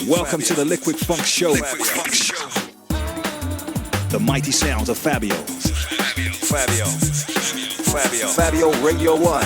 Welcome to the Liquid Funk Show. The mighty sounds of Fabio. Fabio Radio 1.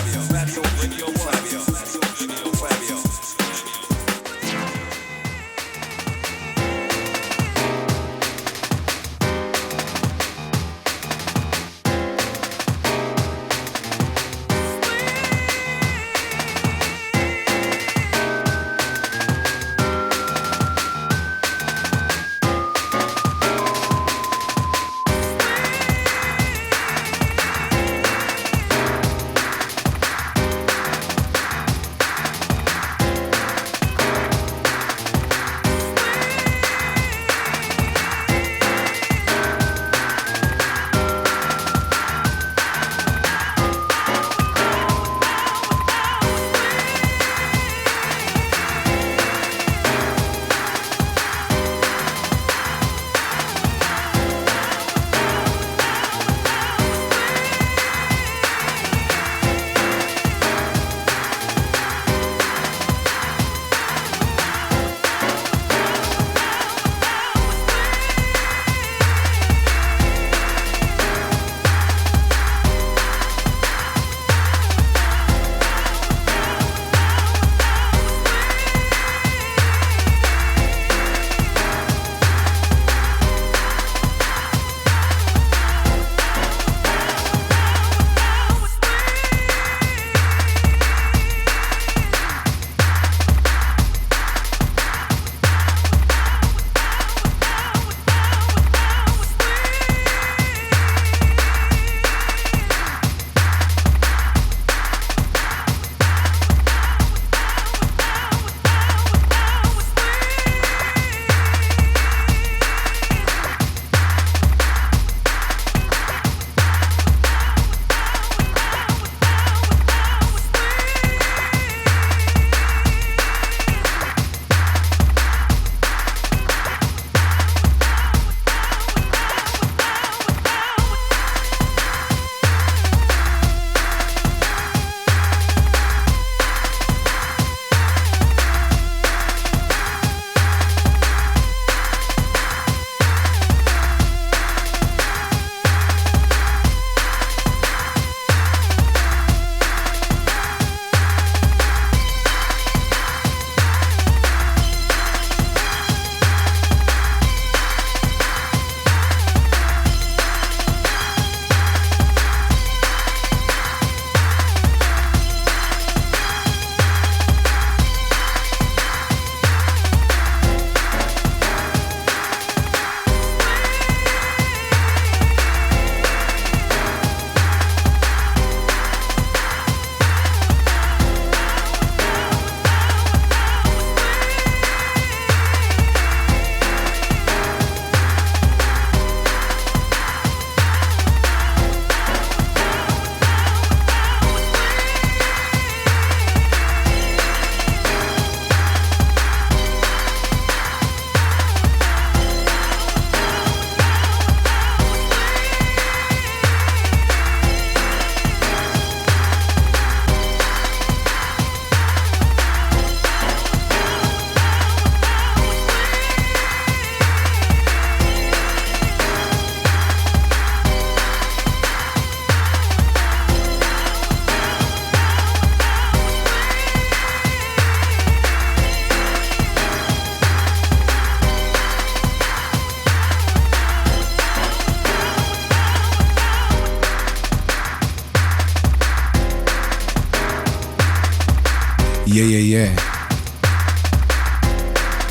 Yeah.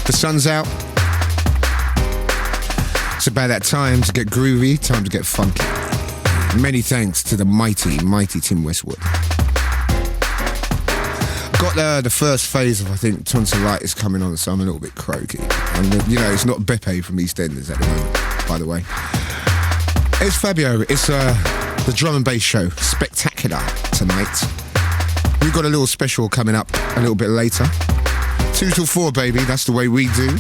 The sun's out. It's about that time to get groovy, time to get funky. Many thanks to the mighty Tim Westwood. Got the first phase of, I think, tonsillitis coming on, so I'm a little bit croaky. And, it's not Beppe from EastEnders at the moment, by the way. It's Fabio. It's the drum and bass show. Spectacular tonight. We've got a little special coming up a little bit later. 2 till 4, baby. That's the way we do.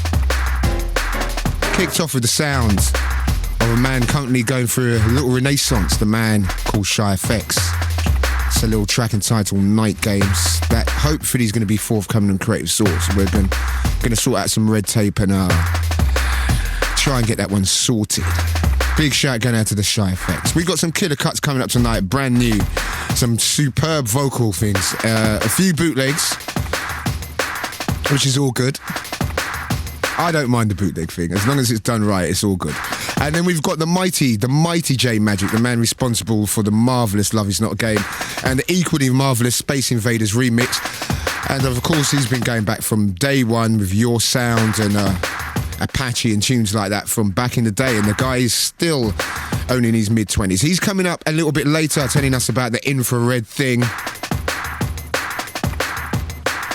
Kicked off with the sounds of a man currently going through a little renaissance, the man called Shy FX. It's a little track entitled Night Games that hopefully is going to be forthcoming on Creative Source. We're going to Gonna sort out some red tape and try and get that one sorted. Big shout going out to the Shy Effects. We've got some killer cuts coming up tonight, brand new. Some superb vocal things. A few bootlegs, which is all good. I don't mind the bootleg thing. As long as it's done right, it's all good. And then we've got the mighty J Majik, the man responsible for the marvellous Love Is Not a Game and the equally marvellous Space Invaders remix. And of course, he's been going back from day one with Your Sound and Apache and tunes like that from back in the day. And the guy is still only in his mid-20s. He's coming up a little bit later telling us about the infrared thing.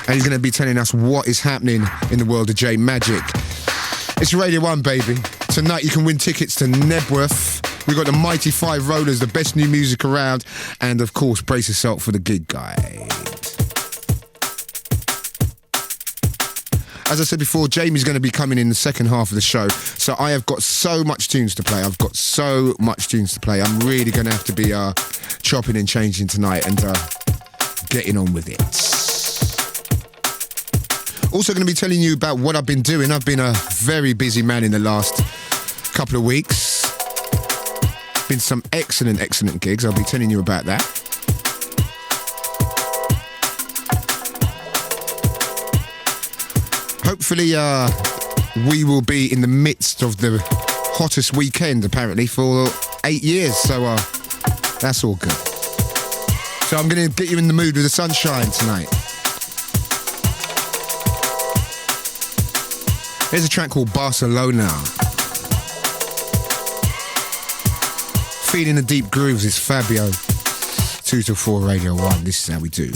And he's going to be telling us what is happening in the world of J Majik. It's Radio 1, baby. Tonight you can win tickets to Nebworth. We've got the Mighty Five Rollers, the best new music around. And of course, brace yourself for the gig guide. As I said before, Jamie's going to be coming in the second half of the show. So I have got so much tunes to play. I'm really going to have to be chopping and changing tonight and getting on with it. Also going to be telling you about what I've been doing. I've been a very busy man in the last couple of weeks. Been some excellent gigs. I'll be telling you about that. Hopefully, we will be in the midst of the hottest weekend, apparently, for 8 years. So, that's all good. So I'm going to get you in the mood with the sunshine tonight. Here's a track called Barcelona. Feeling the deep grooves is Fabio. 2 to 4 Radio 1. This is how we do.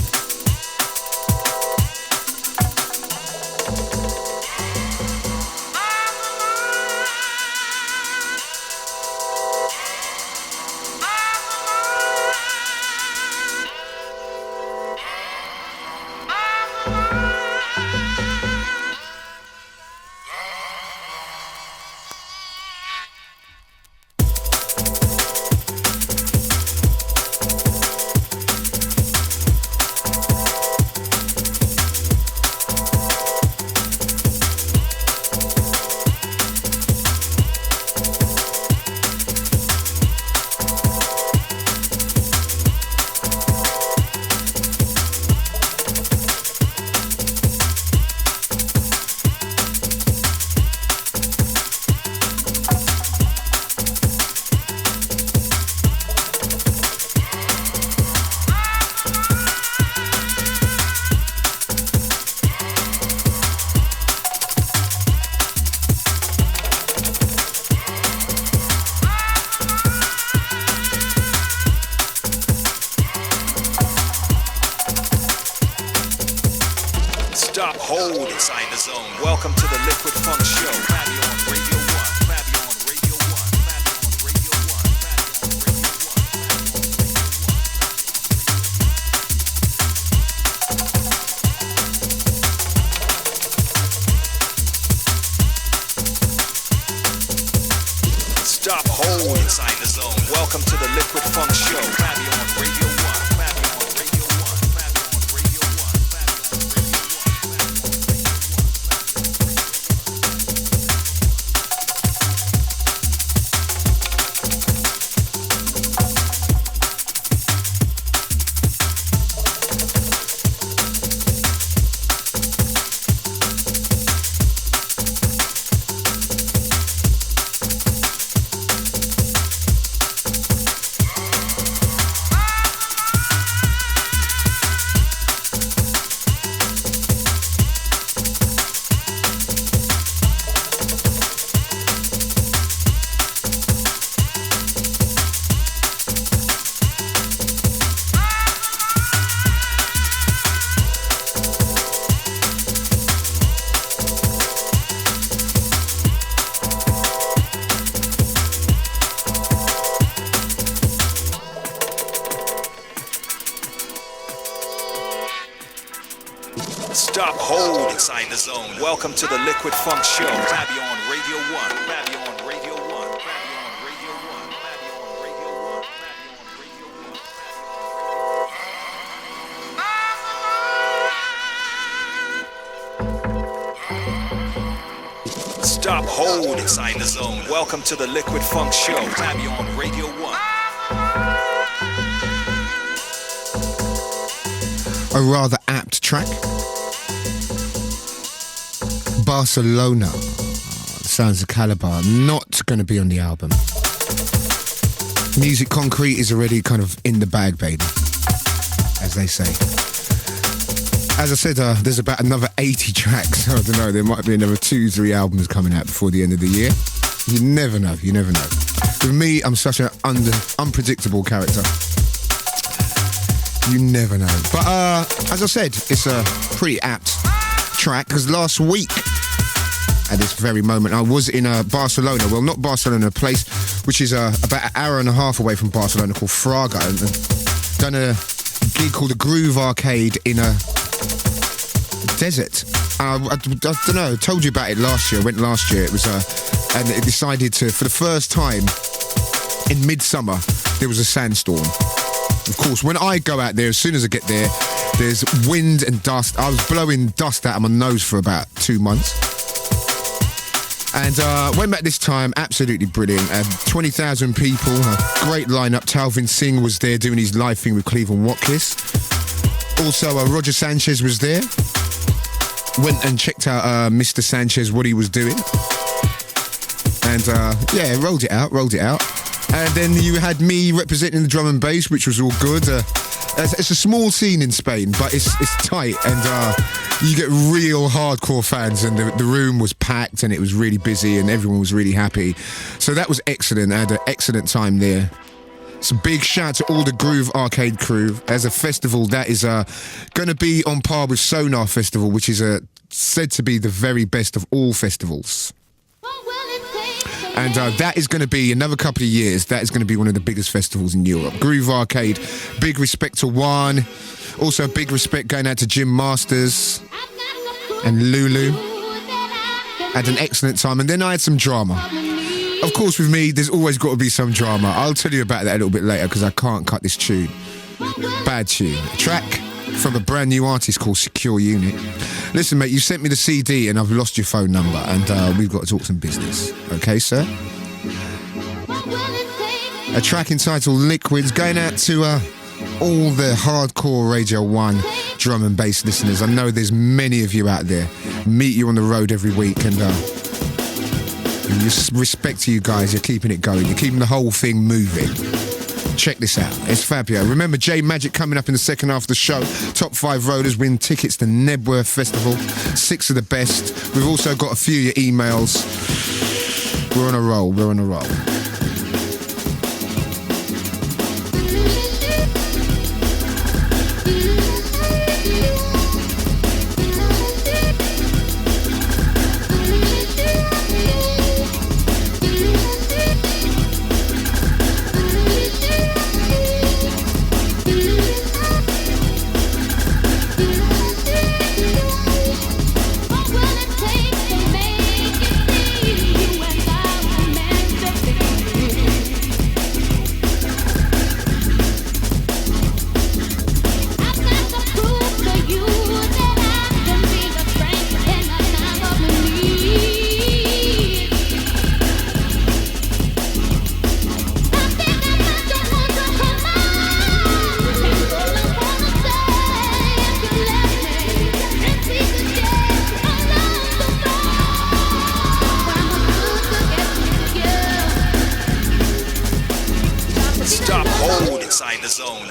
Inside the zone. Welcome to the Liquid Funk Show. Fabio on Radio 1. Fabio on Radio 1. Fabio on Radio 1. Stop, hold inside the zone. Welcome to the Liquid Funk Show. Fabio on Radio 1. Fabio on Radio 1. Fabio on Radio 1. Stop, hold inside the zone. Welcome to the Liquid Funk Show. Fabio on Radio 1. Fabio on Radio 1. Fabio on Radio 1. Fabio on Radio 1. Fabio on Radio 1. Stop, hold, inside the zone. Welcome to the Liquid Funk Show. Fabio on Radio 1. A rather apt track. Barcelona. The sounds of Calibre. Not going to be on the album. Music Concrete is already kind of in the bag, baby, as they say. As I said, there's about another 80 tracks. I don't know, there might be another 2-3 albums coming out before the end of the year. You never know, you never know. With me, I'm such an unpredictable character. You never know. But as I said, it's a pretty apt track, because last week, at this very moment, I was in Barcelona. Well, not Barcelona, a place which is about an hour and a half away from Barcelona, called Fraga, and done a gig called the Groove Arcade in a desert. I don't know, I told you about it last year. I went last year. It was and it decided to, for the first time in midsummer, there was a sandstorm. Of course, when I go out there, as soon as I get there, there's wind and dust. I was blowing dust out of my nose for about 2 months. And went back this time, absolutely brilliant. 20,000 people, a great lineup. Talvin Singh was there doing his live thing with Cleveland Vocalist. Also, Roger Sanchez was there. Went and checked out Mr. Sanchez, what he was doing. And yeah, rolled it out. And then you had me representing the drum and bass, which was all good. It's a small scene in Spain, but it's tight, and you get real hardcore fans, and the room was packed, and it was really busy, and everyone was really happy. So that was excellent. I had an excellent time there. So big shout to all the Groove Arcade crew. As a festival, that is going to be on par with Sonar Festival, which is said to be the very best of all festivals. And that is going to be, another couple of years, that is going to be one of the biggest festivals in Europe. Groove Arcade, big respect to Juan. Also big respect going out to Jim Masters and Lulu. Had an excellent time. And then I had some drama. Of course, with me, there's always got to be some drama. I'll tell you about that a little bit later, because I can't cut this tune. Bad tune. A track from a brand new artist called Secure Unit. Listen, mate, you sent me the CD and I've lost your phone number, and we've got to talk some business. Okay, sir? A track entitled Liquids, going out to all the hardcore Radio 1 drum and bass listeners. I know there's many of you out there. Meet you on the road every week, and respect to you guys. You're keeping it going. You're keeping the whole thing moving. Check this out. It's Fabio. Remember, Majik coming up in the second half of the show. Top 5 roaders win tickets to Nebworth Festival. 6 of the best. We've also got a few of your emails. We're on a roll.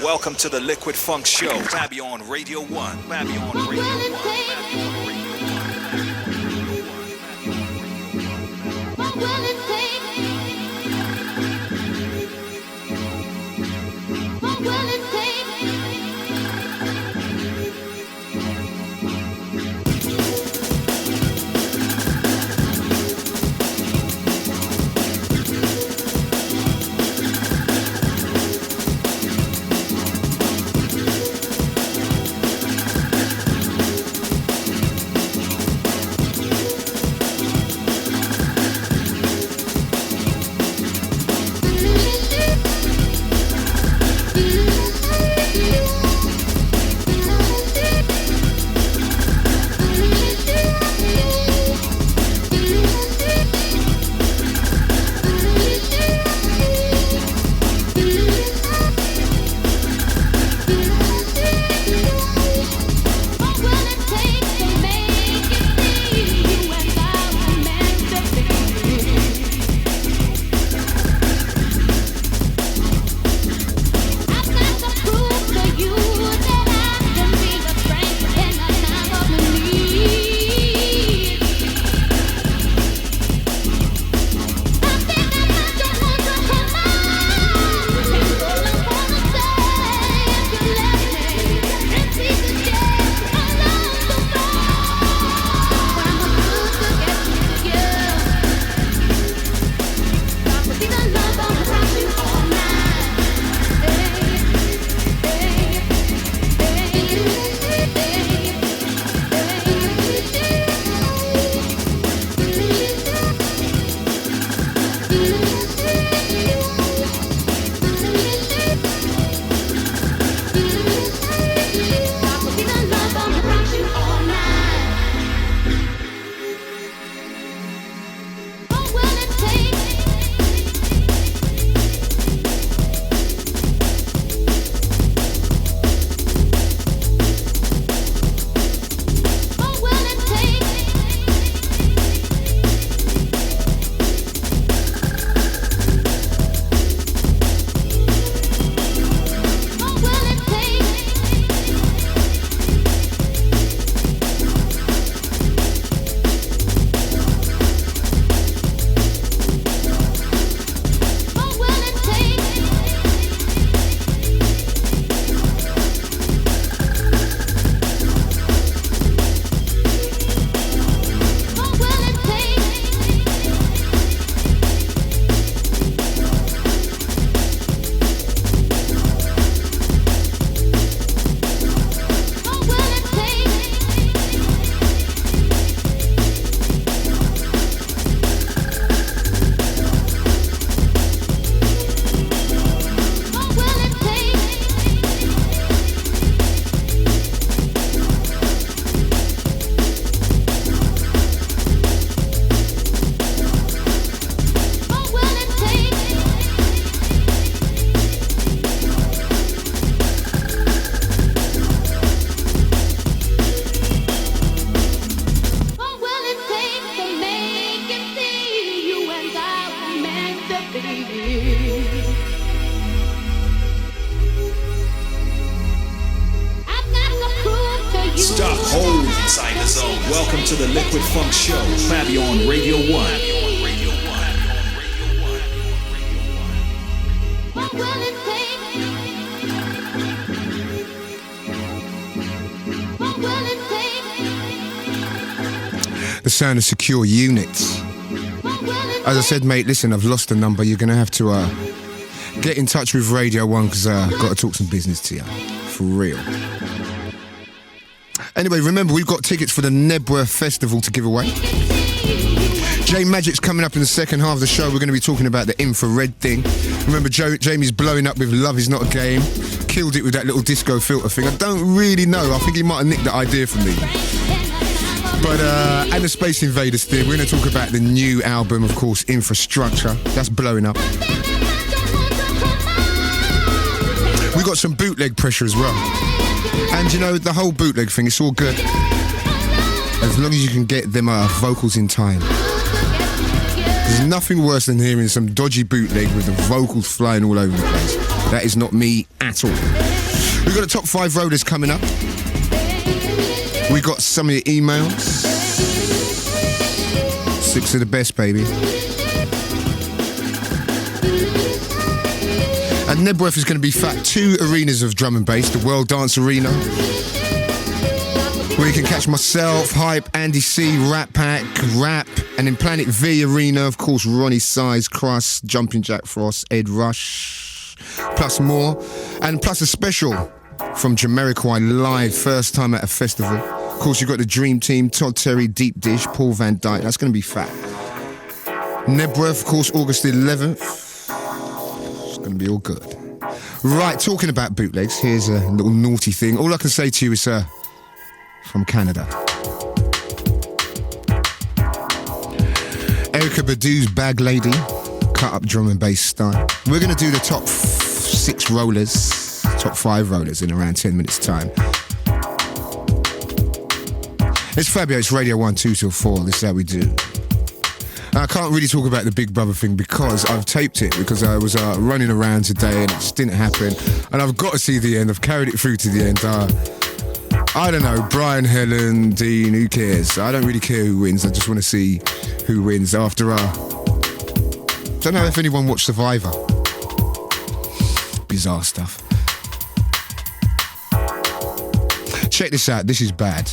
Welcome to the Liquid Funk Show. Fabio on Radio 1. Fabio on Radio 1. Welcome to the Liquid Funk Show. Fabio on Radio 1. The sound of secure units. As I said, mate, listen, I've lost the number. You're going to have to get in touch with Radio 1 because I've got to talk some business to you. For real. Anyway, remember, we've got tickets for the Nebworth Festival to give away. Majik's coming up in the second half of the show. We're going to be talking about the infrared thing. Remember, Jamie's blowing up with Love Is Not a Game. Killed it with that little disco filter thing. I don't really know. I think he might have nicked the idea from me. But, and the Space Invaders thing. We're going to talk about the new album, of course, Infrastructure. That's blowing up. We got some bootleg pressure as well. And, you know, the whole bootleg thing, it's all good. As long as you can get them vocals in time. There's nothing worse than hearing some dodgy bootleg with the vocals flying all over the place. That is not me at all. We've got a top 5 rollers coming up. We got some of your emails. 6 of the best, baby. And Nebworth is going to be fat. 2 arenas of drum and bass. The World Dance Arena, where you can catch myself, Hype, Andy C, Rat Pack, Rap, and in Planet V Arena, of course, Ronnie Size, Crust, Jumping Jack Frost, Ed Rush, plus more. And plus a special from Jamiroquai live, first time at a festival. Of course, you've got the Dream Team, Todd Terry, Deep Dish, Paul Van Dyke. That's going to be fat. Nebworth, of course, August 11th. It's going to be all good. Right, talking about bootlegs, here's a little naughty thing. All I can say to you is from Canada. Erykah Badu's Bag Lady, cut up drum and bass style. We're going to do the top 6 rollers, top 5 rollers in around 10 minutes time. It's Fabio, it's Radio 1, 2 till 4. This is how we do. I can't really talk about the Big Brother thing because I've taped it, because I was running around today and it just didn't happen. And I've got to see the end. I've carried it through to the end. I don't know, Brian, Helen, Dean, who cares? I don't really care who wins. I just want to see who wins after don't know if anyone watched Survivor. Bizarre stuff. Check this out, this is bad.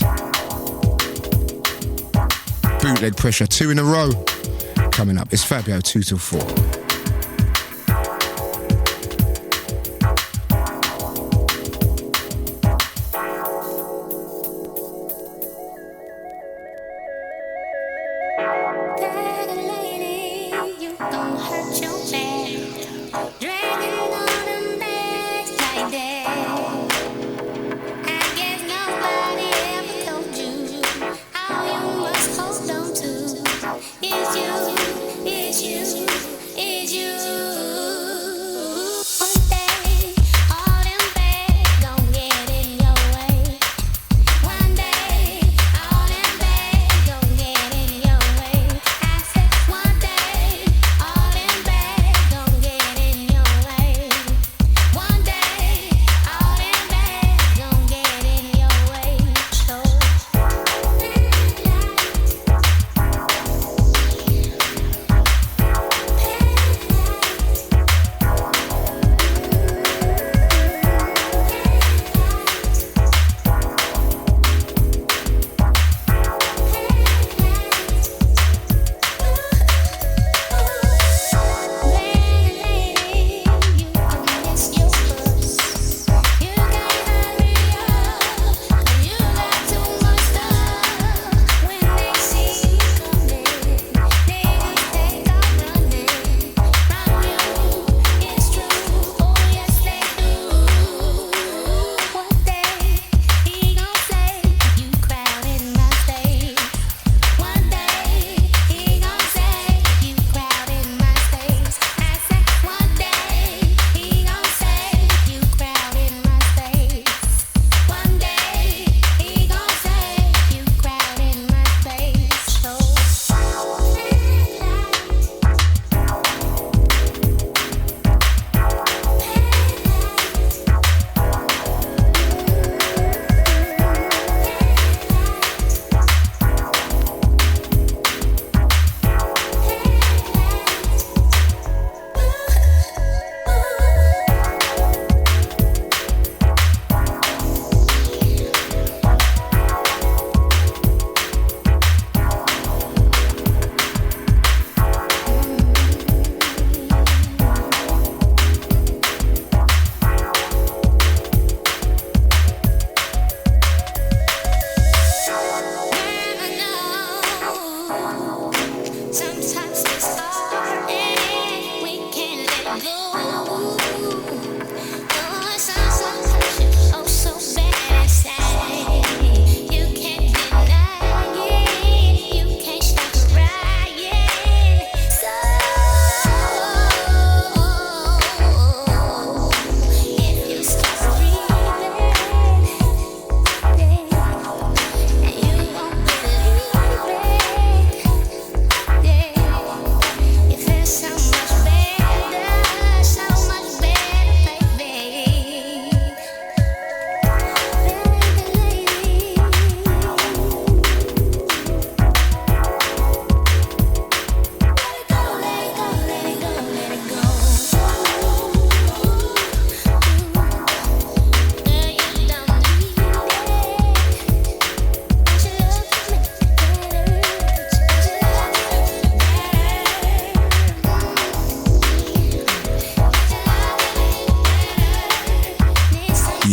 Bootleg pressure, 2 in a row. Coming up, it's Fabio, 2 till 4. It's you.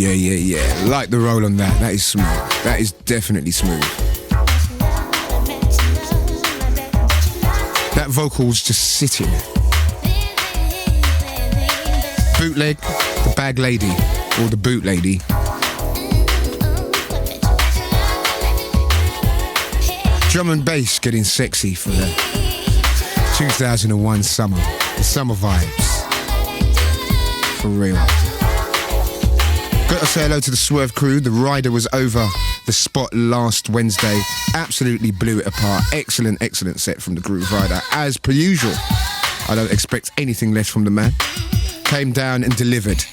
yeah. Like the roll on that. That is smooth. That is definitely smooth. That vocal's just sitting. Bootleg, the bag lady, or the boot lady. Drum and bass getting sexy for the 2001 summer. The summer vibes. For real. Got to say hello to the Swerve crew. The rider was over the spot last Wednesday. Absolutely blew it apart. Excellent set from the Grooverider. As per usual. I don't expect anything less from the man. Came down and delivered.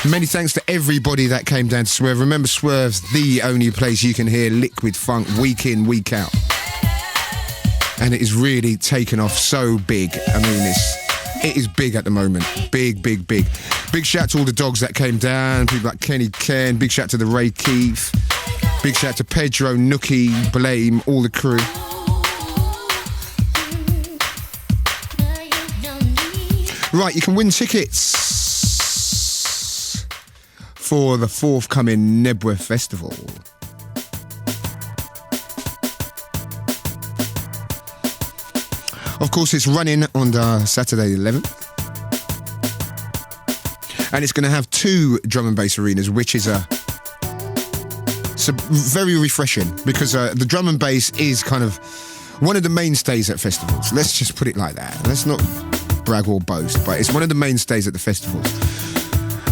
Many thanks to everybody that came down to Swerve. Remember, Swerve's the only place you can hear liquid funk week in, week out. And it is really taken off so big. I mean, it is big at the moment. Big. Big shout to all the dogs that came down. People like Kenny Ken. Big shout to the Ray Keith. Big shout to Pedro, Nookie, Blame, all the crew. Right, you can win tickets for the forthcoming Nebworth Festival. Of course, it's running on the Saturday the 11th. And it's going to have 2 drum and bass arenas, which is very refreshing because the drum and bass is kind of one of the mainstays at festivals. Let's just put it like that. Let's not brag or boast, but it's one of the mainstays at the festivals.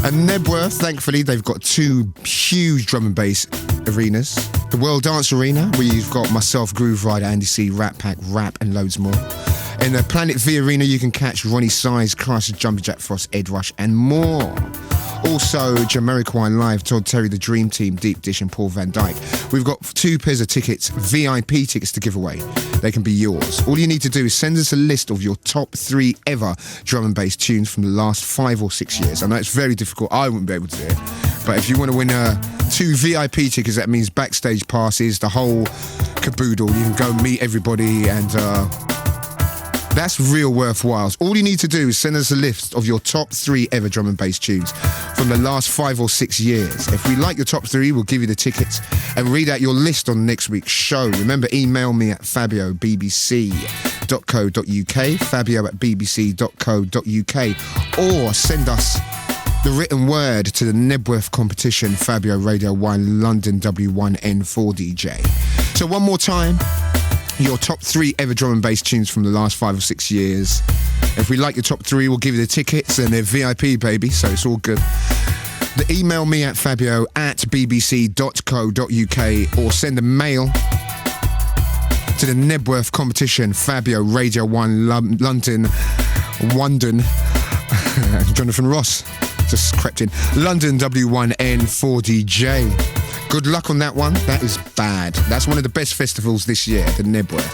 And Nebworth, thankfully, they've got 2 huge drum and bass arenas. The World Dance Arena, where you've got myself, Grooverider, Andy C, Rat Pack, Rap, and loads more. In the Planet V Arena, you can catch Ronnie Size, Chrysler, Jumpy Jack Frost, Ed Rush, and more. Also, Jamiroquai Live, Todd Terry, The Dream Team, Deep Dish, and Paul Van Dyke. We've got 2 pairs of tickets, VIP tickets to give away. They can be yours. All you need to do is send us a list of your top 3 ever drum and bass tunes from the last 5 or 6 years. I know it's very difficult. I wouldn't be able to do it. But if you want to win 2 VIP tickets, that means backstage passes, the whole caboodle. You can go meet everybody and... that's real worthwhile. All you need to do is send us a list of your top 3 ever drum and bass tunes from the last 5 or 6 years. If we like your top 3, we'll give you the tickets and read out your list on next week's show. Remember, email me at fabio@bbc.co.uk, fabio@bbc.co.uk, or send us the written word to the Nebworth competition, Fabio Radio 1, London W1N4DJ. So one more time. Your top 3 ever drum and bass tunes from the last 5 or 6 years. If we like your top 3, we'll give you the tickets and they're VIP, baby, so it's all good. Email me at fabio@bbc.co.uk or send a mail to the Nebworth competition, Fabio Radio 1 London, Jonathan Ross just crept in, London W1N4DJ. Good luck on that one. That is bad. That's one of the best festivals this year, the Nebworth.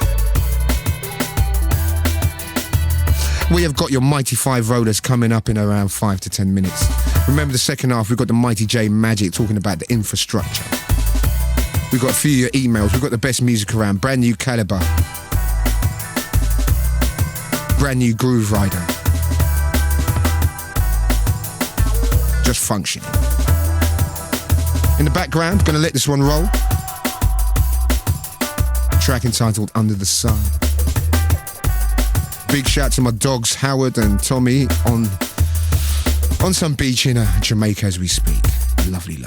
We have got your Mighty 5 rollers coming up in around 5 to 10 minutes. Remember the second half, we've got the Mighty J Majik talking about the infrastructure. We've got a few of your emails. We've got the best music around. Brand new Calibre. Brand new Grooverider. Just functioning. In the background, gonna let this one roll. Track entitled Under the Sun. Big shout to my dogs, Howard and Tommy, on some beach in Jamaica as we speak. Lovely.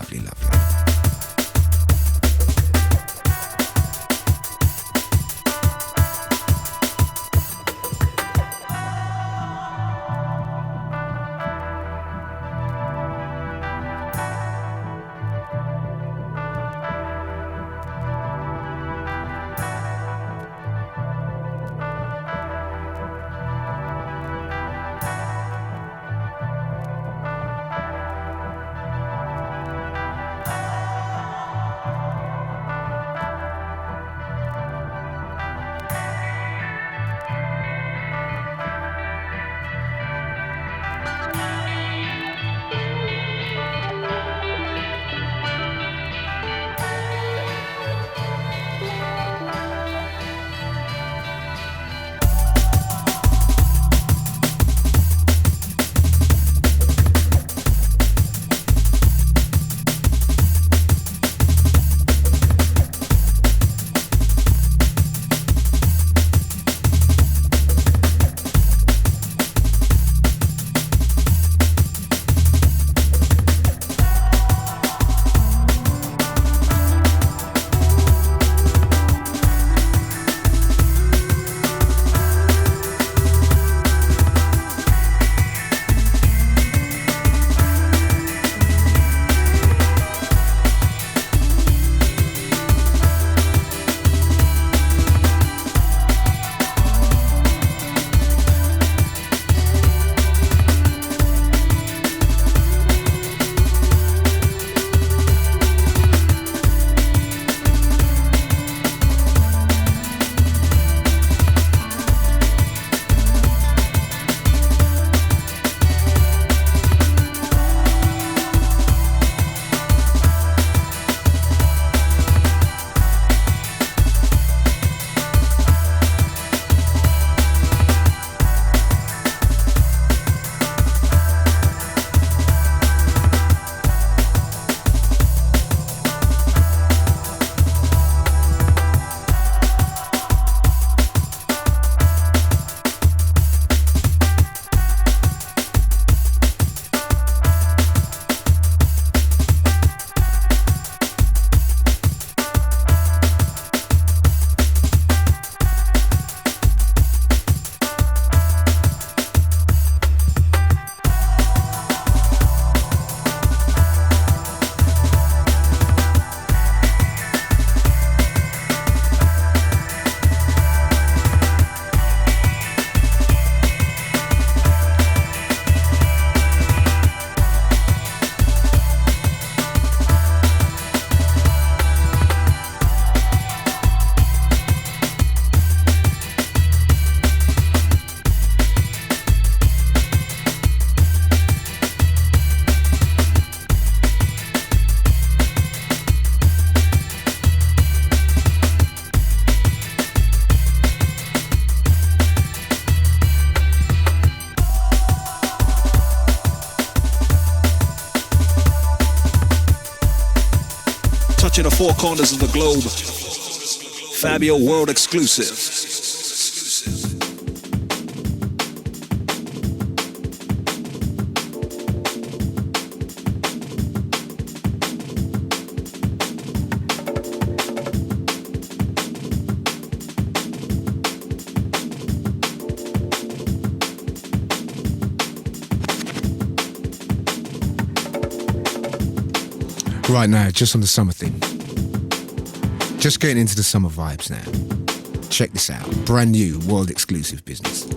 touching the four corners of the globe. Fabio world exclusive. Right now, just on the summer theme. Just getting into the summer vibes now. Check this out. Brand new world exclusive business.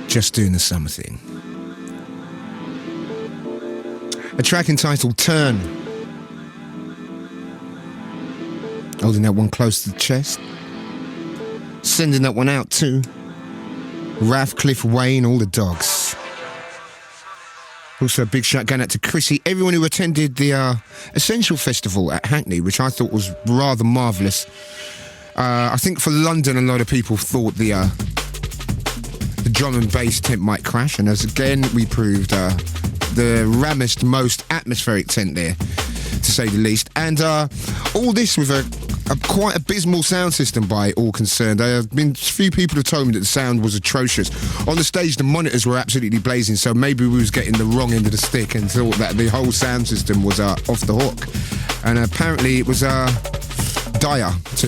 Just doing the summer thing. A track entitled Turn. Holding that one close to the chest. Sending that one out to Raf, Cliff, Wayne, all the dogs. Also a big shout going out to Chrissy, everyone who attended the Essential Festival at Hackney, which I thought was rather marvellous. I think for London, a lot of people thought the drum and bass tent might crash, and as again we proved, the rammest, most atmospheric tent there, to say the least. And all this with a quite abysmal sound system by all concerned. A few people have told me that the sound was atrocious. On the stage, the monitors were absolutely blazing, so maybe we was getting the wrong end of the stick and thought that the whole sound system was off the hook. And apparently it was dire to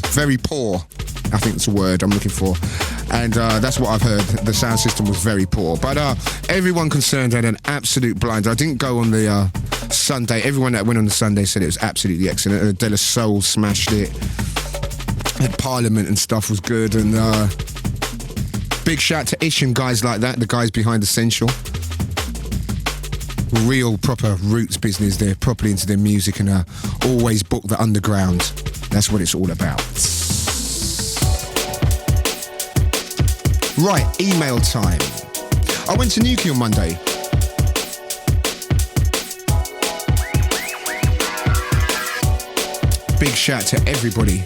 very poor, I think that's the word I'm looking for. And that's what I've heard. The sound system was very poor. But everyone concerned had an absolute blinder. I didn't go on the Sunday. Everyone that went on the Sunday said it was absolutely excellent. And De La Soul smashed it. And Parliament and stuff was good. And big shout to Ish and guys like that, the guys behind Essential. Real proper roots business. They're properly into their music and always book the underground. That's what it's all about. Right, email time. I went to Nuki on Monday. Big shout to everybody.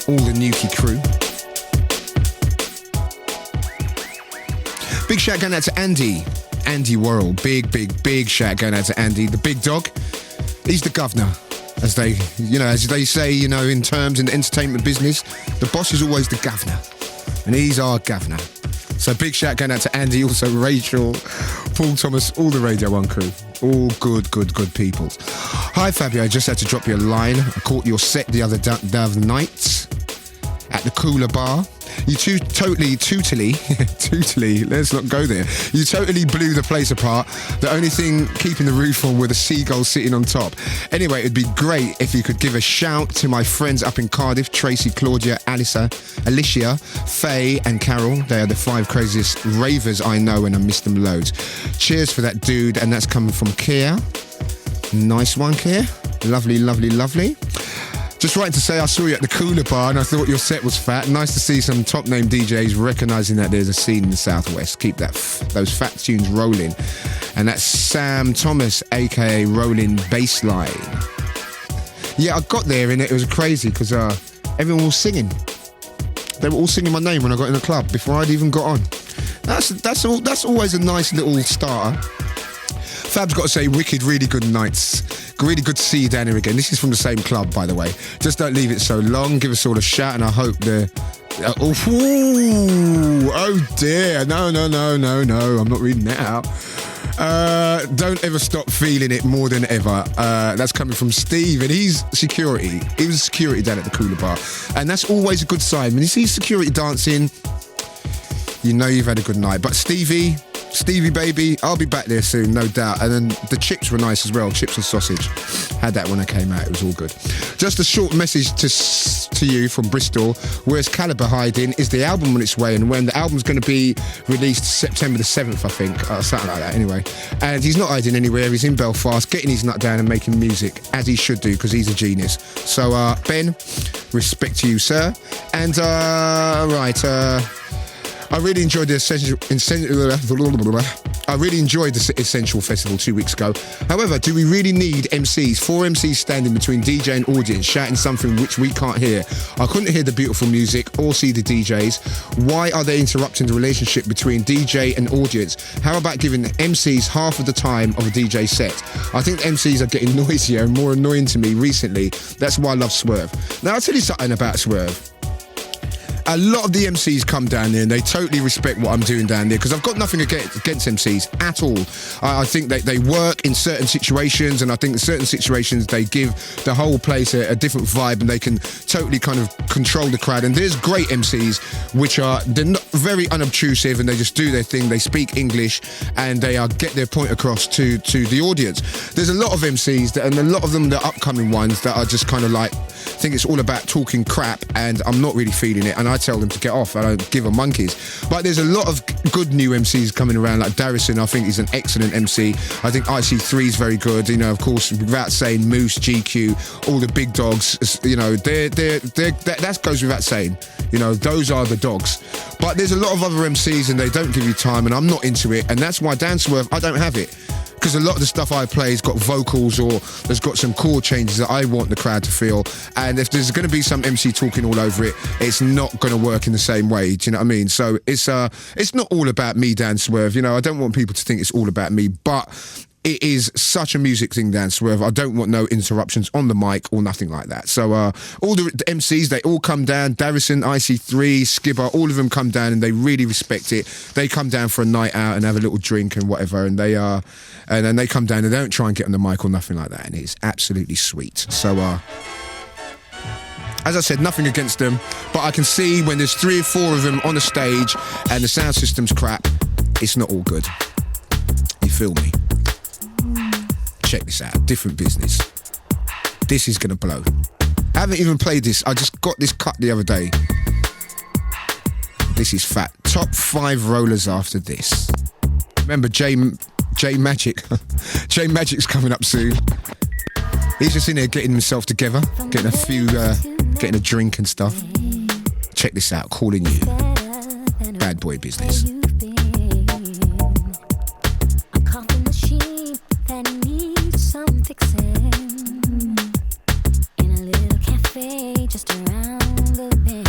All the Nuki crew. Big shout going out to Andy Worrell. Big shout going out to Andy, the big dog. He's the governor, as they say, in terms in the entertainment business. The boss is always the governor, and he's our governor. So big shout going out to Andy, also Rachel, Paul Thomas, all the Radio 1 crew. All good people. Hi Fabio, I just had to drop you a line. I caught your set the other night at the Cooler Bar. You totally, let's not go there. You totally blew the place apart. The only thing keeping the roof on were the seagulls sitting on top. Anyway, it'd be great if you could give a shout to my friends up in Cardiff, Tracy, Claudia, Alicia, Faye and Carol. They are the 5 craziest ravers I know and I miss them loads. Cheers for that, dude. And that's coming from Kia. Nice one, Kia. Lovely. Just writing to say I saw you at the Cooler Bar and I thought your set was fat. Nice to see some top name DJs recognising that there's a scene in the Southwest. Keep those fat tunes rolling. And that's Sam Thomas, aka Rolling Bassline. Yeah, I got there and it was crazy because everyone was singing. They were all singing my name when I got in the club before I'd even got on. That's always a nice little starter. Fab's got to say, wicked, really good nights. Really good to see you down here again. This is from the same club, by the way. Just don't leave it so long. Give us all a shout, and I hope oh dear. No. I'm not reading that out. Don't ever stop feeling it more than ever. That's coming from Steve, and he's security. He was security down at the Cooler Bar. And that's always a good sign. When you see security dancing, you know you've had a good night. But Stevie baby, I'll be back there soon, no doubt. And then the chips were nice as well, chips and sausage. Had that when I came out, it was all good. Just a short message to you from Bristol. Where's Calibre hiding? Is the album on its way? And when the album's going to be released September the 7th, I think, something like that anyway. And he's not hiding anywhere, he's in Belfast, getting his nut down and making music, as he should do, because he's a genius. So Ben, respect to you, sir. And I really enjoyed the Essential Festival 2 weeks ago. However, do we really need MCs? 4 MCs standing between DJ and audience, shouting something which we can't hear. I couldn't hear the beautiful music or see the DJs. Why are they interrupting the relationship between DJ and audience? How about giving the MCs half of the time of a DJ set? I think the MCs are getting noisier and more annoying to me recently. That's why I love Swerve. Now, I'll tell you something about Swerve. A lot of the MCs come down there and they totally respect what I'm doing down there because I've got nothing against MCs at all. I think they work in certain situations, and I think in certain situations they give the whole place a different vibe and they can totally kind of control the crowd. And there's great MCs which they're not very unobtrusive and they just do their thing. They speak English and they get their point across to the audience. There's a lot of MCs and a lot of them, the upcoming ones, that are just kind of like think it's all about talking crap, and I'm not really feeling it, and I tell them to get off. I don't give a monkeys. But there's a lot of good new MCs coming around, like Darrison. I think he's an excellent MC. I think IC3 is very good. You know, of course, without saying, Moose, GQ, all the big dogs. You know, that goes without saying. You know, those are the dogs. But there's a lot of other MCs, and they don't give you time, and I'm not into it, and that's why Dan Swerve, I don't have it. Because a lot of the stuff I play has got vocals or there's got some chord changes that I want the crowd to feel. And if there's going to be some MC talking all over it, it's not going to work in the same way. Do you know what I mean? So it's not all about me, Dan Swerve. You know, I don't want people to think it's all about me, but it is such a music thing, Dan Swerve. I don't want no interruptions on the mic or nothing like that. So all the MCs, they all come down. Darrison, IC3, Skibber, all of them come down and they really respect it. They come down for a night out and have a little drink and whatever, and then they come down and they don't try and get on the mic or nothing like that, and it's absolutely sweet. So as I said, nothing against them, but I can see when there's 3 or 4 of them on the stage and the sound system's crap, it's not all good. You feel me? Check this out, different business. This is gonna blow. I haven't even played this, I just got this cut the other day. This is fat. Top 5 rollers after this. Remember Majik? J Magic's coming up soon. He's just in there getting himself together, getting a drink and stuff. Check this out, calling you. Bad boy business. A coffee machine that needs some fixing. In a little cafe just around the bend.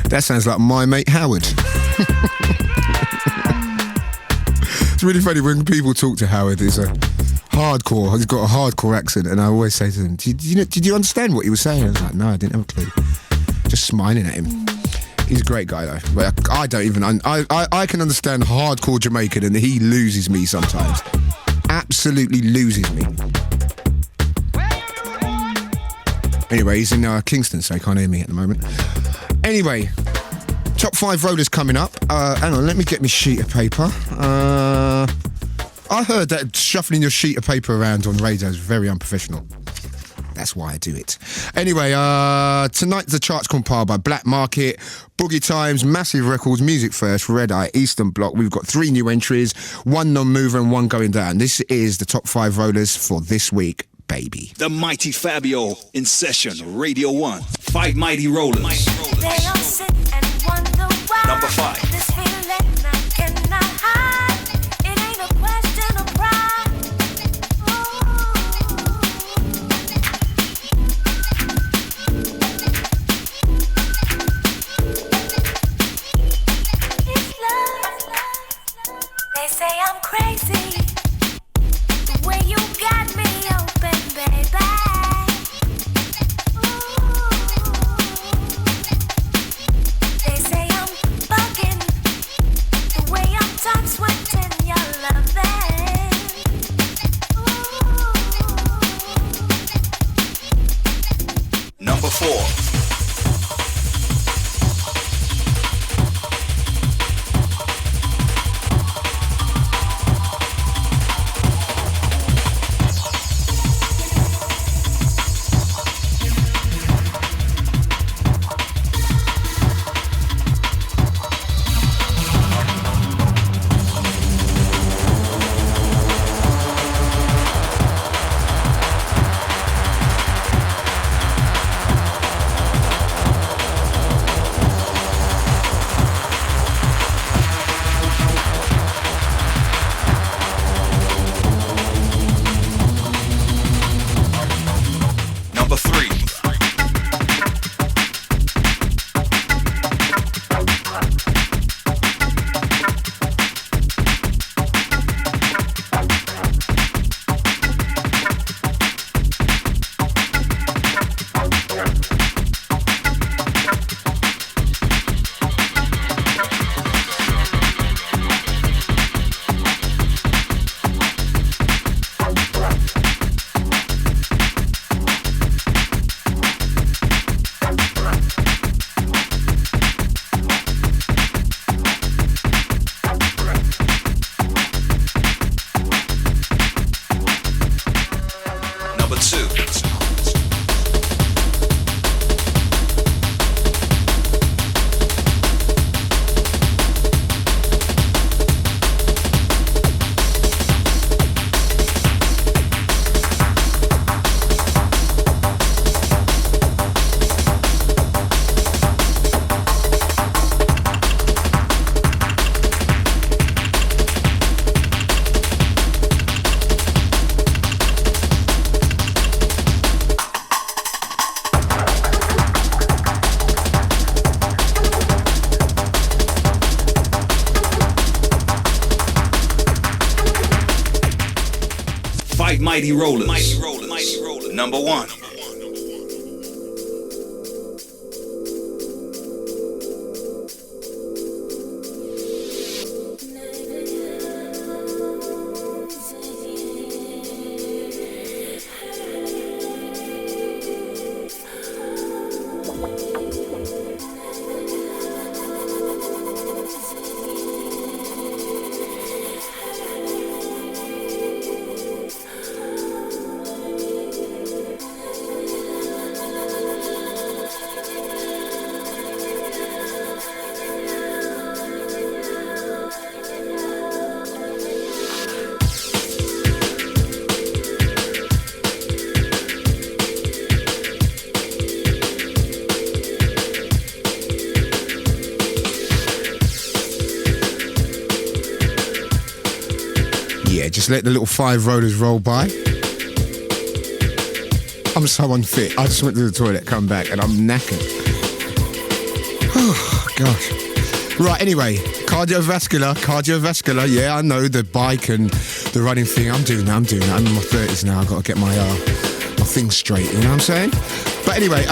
That sounds like my mate Howard. It's really funny when people talk to Howard. He's a hardcore. He's got a hardcore accent, and I always say to them, "Did you understand what he was saying?" I was like, "No, I didn't have a clue." Just smiling at him. He's a great guy though. But I don't even. I can understand hardcore Jamaican, and he loses me sometimes. Absolutely loses me. Anyway, he's in Kingston, so he can't hear me at the moment. Anyway, top 5 rollers coming up. Hang on, let me get my sheet of paper. I heard that shuffling your sheet of paper around on radio is very unprofessional. That's why I do it. Anyway, tonight the charts compiled by Black Market, Boogie Times, Massive Records, Music First, Red Eye, Eastern Bloc. We've got 3 new entries, 1 non-mover and 1 going down. This is the top 5 rollers for this week, baby. The mighty Fabio in session, Radio 1. 5 mighty rollers. They all sit and wonder why. Number 5. This feeling I cannot hide. It ain't a question of pride. It's love. They say I'm crazy. The way you got me open, baby. 4. Mighty Rollers. Number 1. Just let the little 5 rollers roll by. I'm so unfit. I just went to the toilet, come back, and I'm knackered. Oh, gosh. Right, anyway, cardiovascular. Yeah, I know the bike and the running thing. I'm doing that. I'm in my 30s now. I've got to get my things straight, you know what I'm saying? But anyway,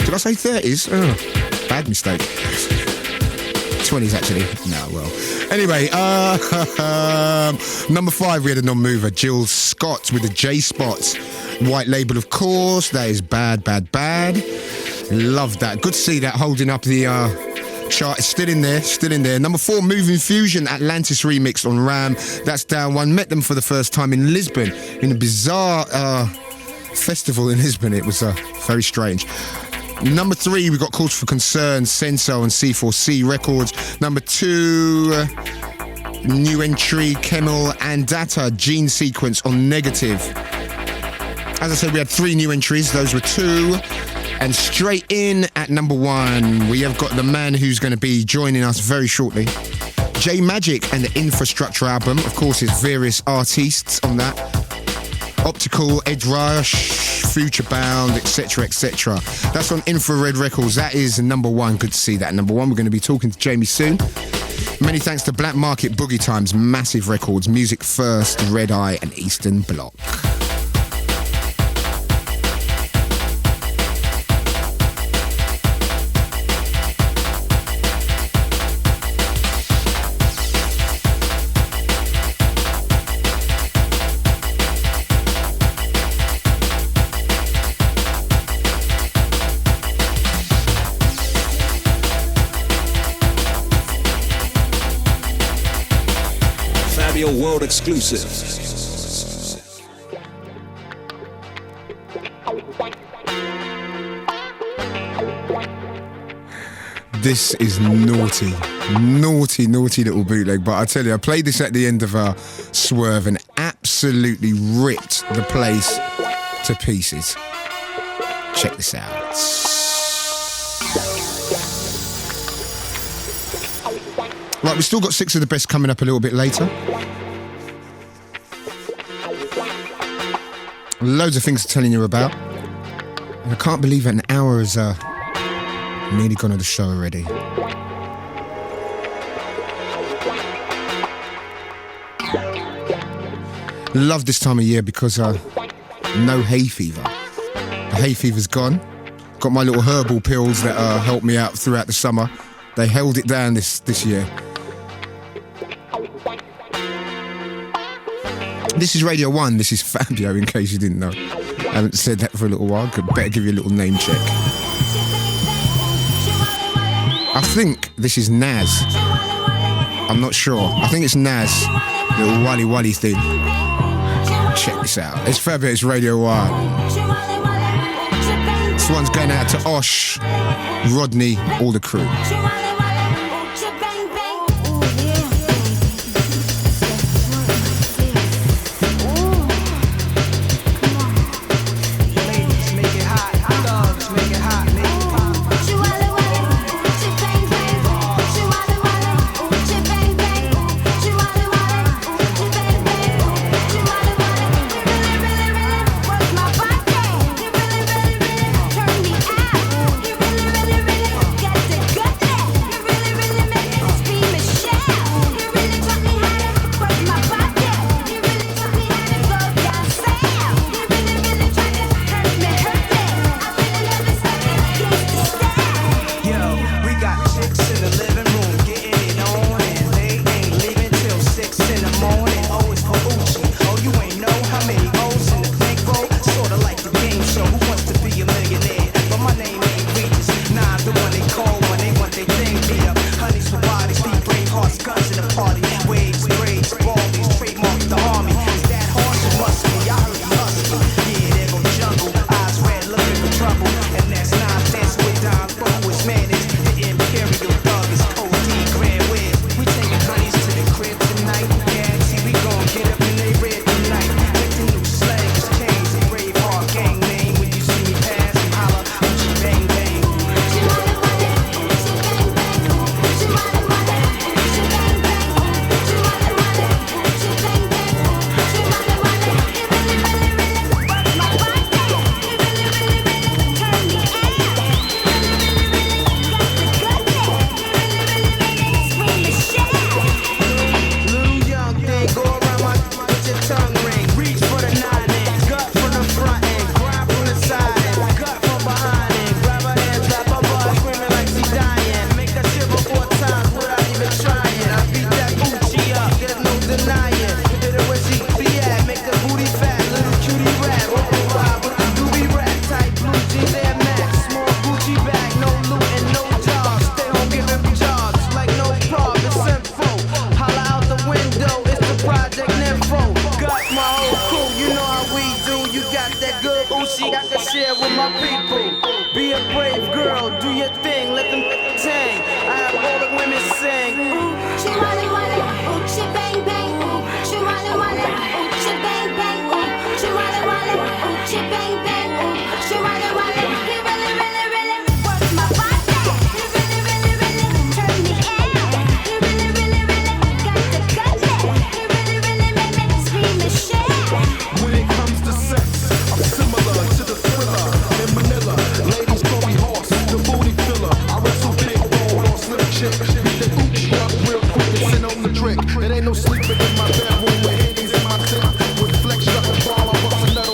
did I say 30s? Oh, bad mistake. 20s, actually. No, well. Anyway, number 5, we had a non-mover, Jill Scott with the J-Spot. White label, of course. That is bad. Love that. Good to see that holding up the chart. It's still in there. Number 4, Moving Fusion, Atlantis remix on Ram. That's down 1. Met them for the first time in Lisbon, in a bizarre festival in Lisbon. It was very strange. Number 3, we got Cause for Concern, Senso and C4C Records. Number 2, new entry, Kemel and Data, Gene Sequence on Negative. As I said, we had 3 new entries. Those were 2. And straight in at number 1, we have got the man who's going to be joining us very shortly. Majik and the Infrastructure album. Of course, it's various artists on that. Optical, Ed Rush, Future Bound, etc. That's on Infrared Records. That is number 1. Good to see that. Number 1, we're going to be talking to Jamie soon. Many thanks to Black Market Boogie Times, Massive Records, Music First, Red Eye and Eastern Bloc. exclusive. This is naughty little bootleg. But I tell you, I played this at the end of a Swerve and absolutely ripped the place to pieces. Check this out. Right, we've still got 6 of the best coming up a little bit later. Loads of things telling you about. And I can't believe an hour has nearly gone on the show already. Love this time of year because no hay fever. The hay fever's gone. Got my little herbal pills that helped me out throughout the summer. They held it down this year. This is Radio 1, this is Fabio, in case you didn't know. I haven't said that for a little while, could better give you a little name check. I think this is Naz. I'm not sure. I think it's Naz, little Wally Wally thing. Check this out. It's Fabio, it's Radio 1. This one's going out to Osh, Rodney, all the crew. It ain't no sleeping in my bedroom with Hades in my tent. With flex up and ball, I bust another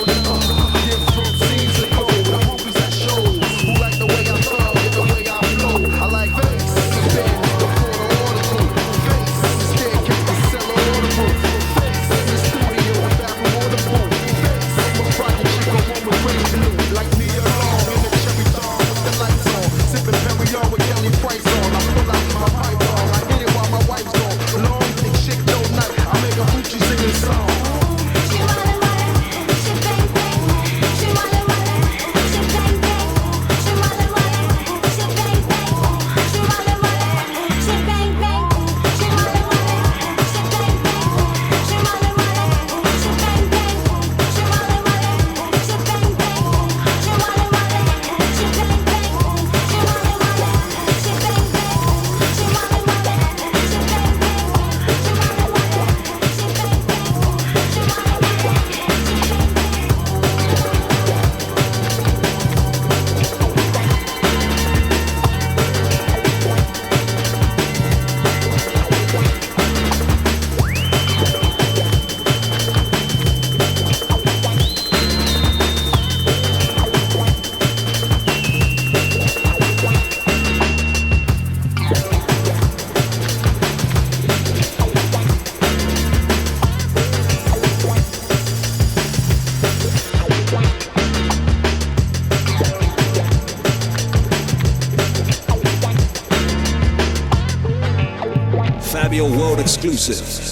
Fabio world exclusive.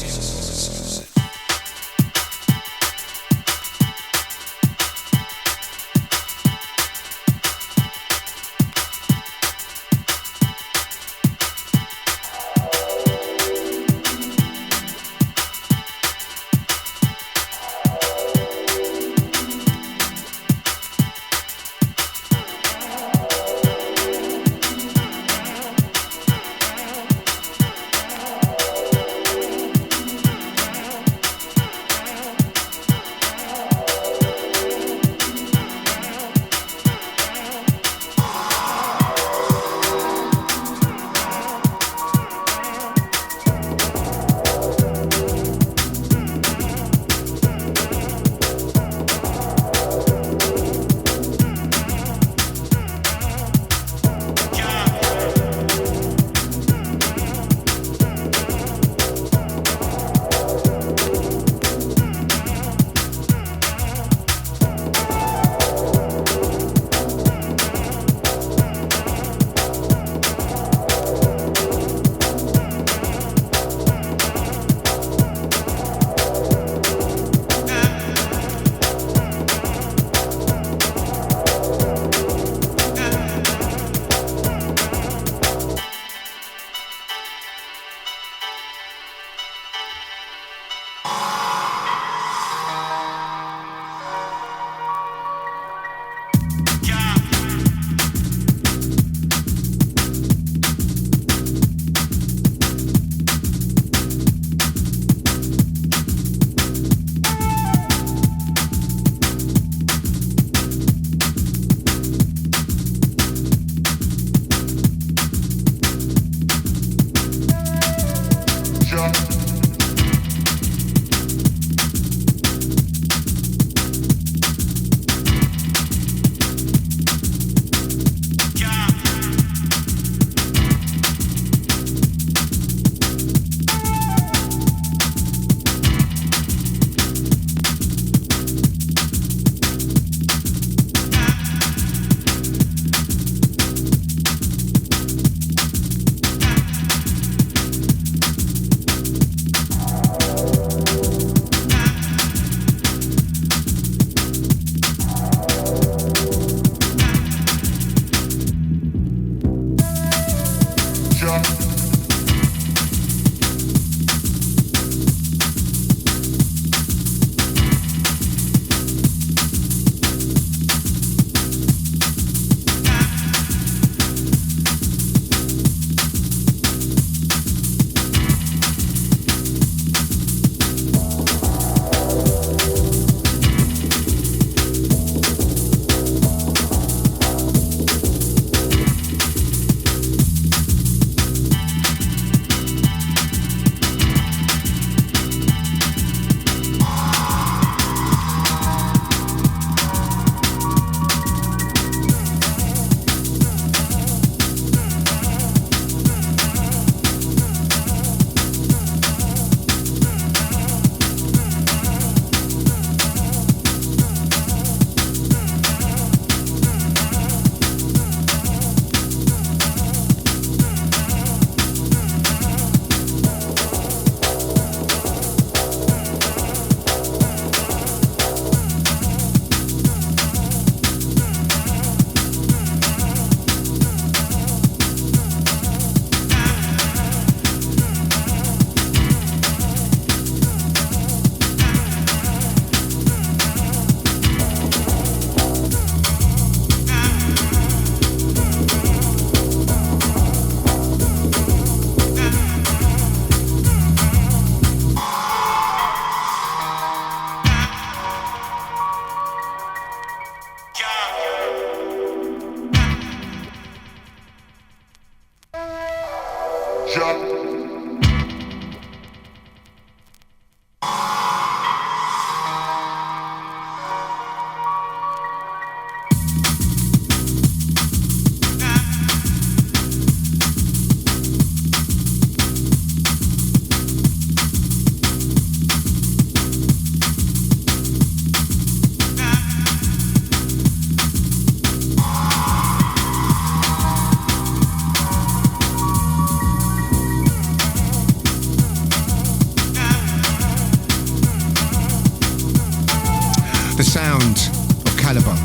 Calibre.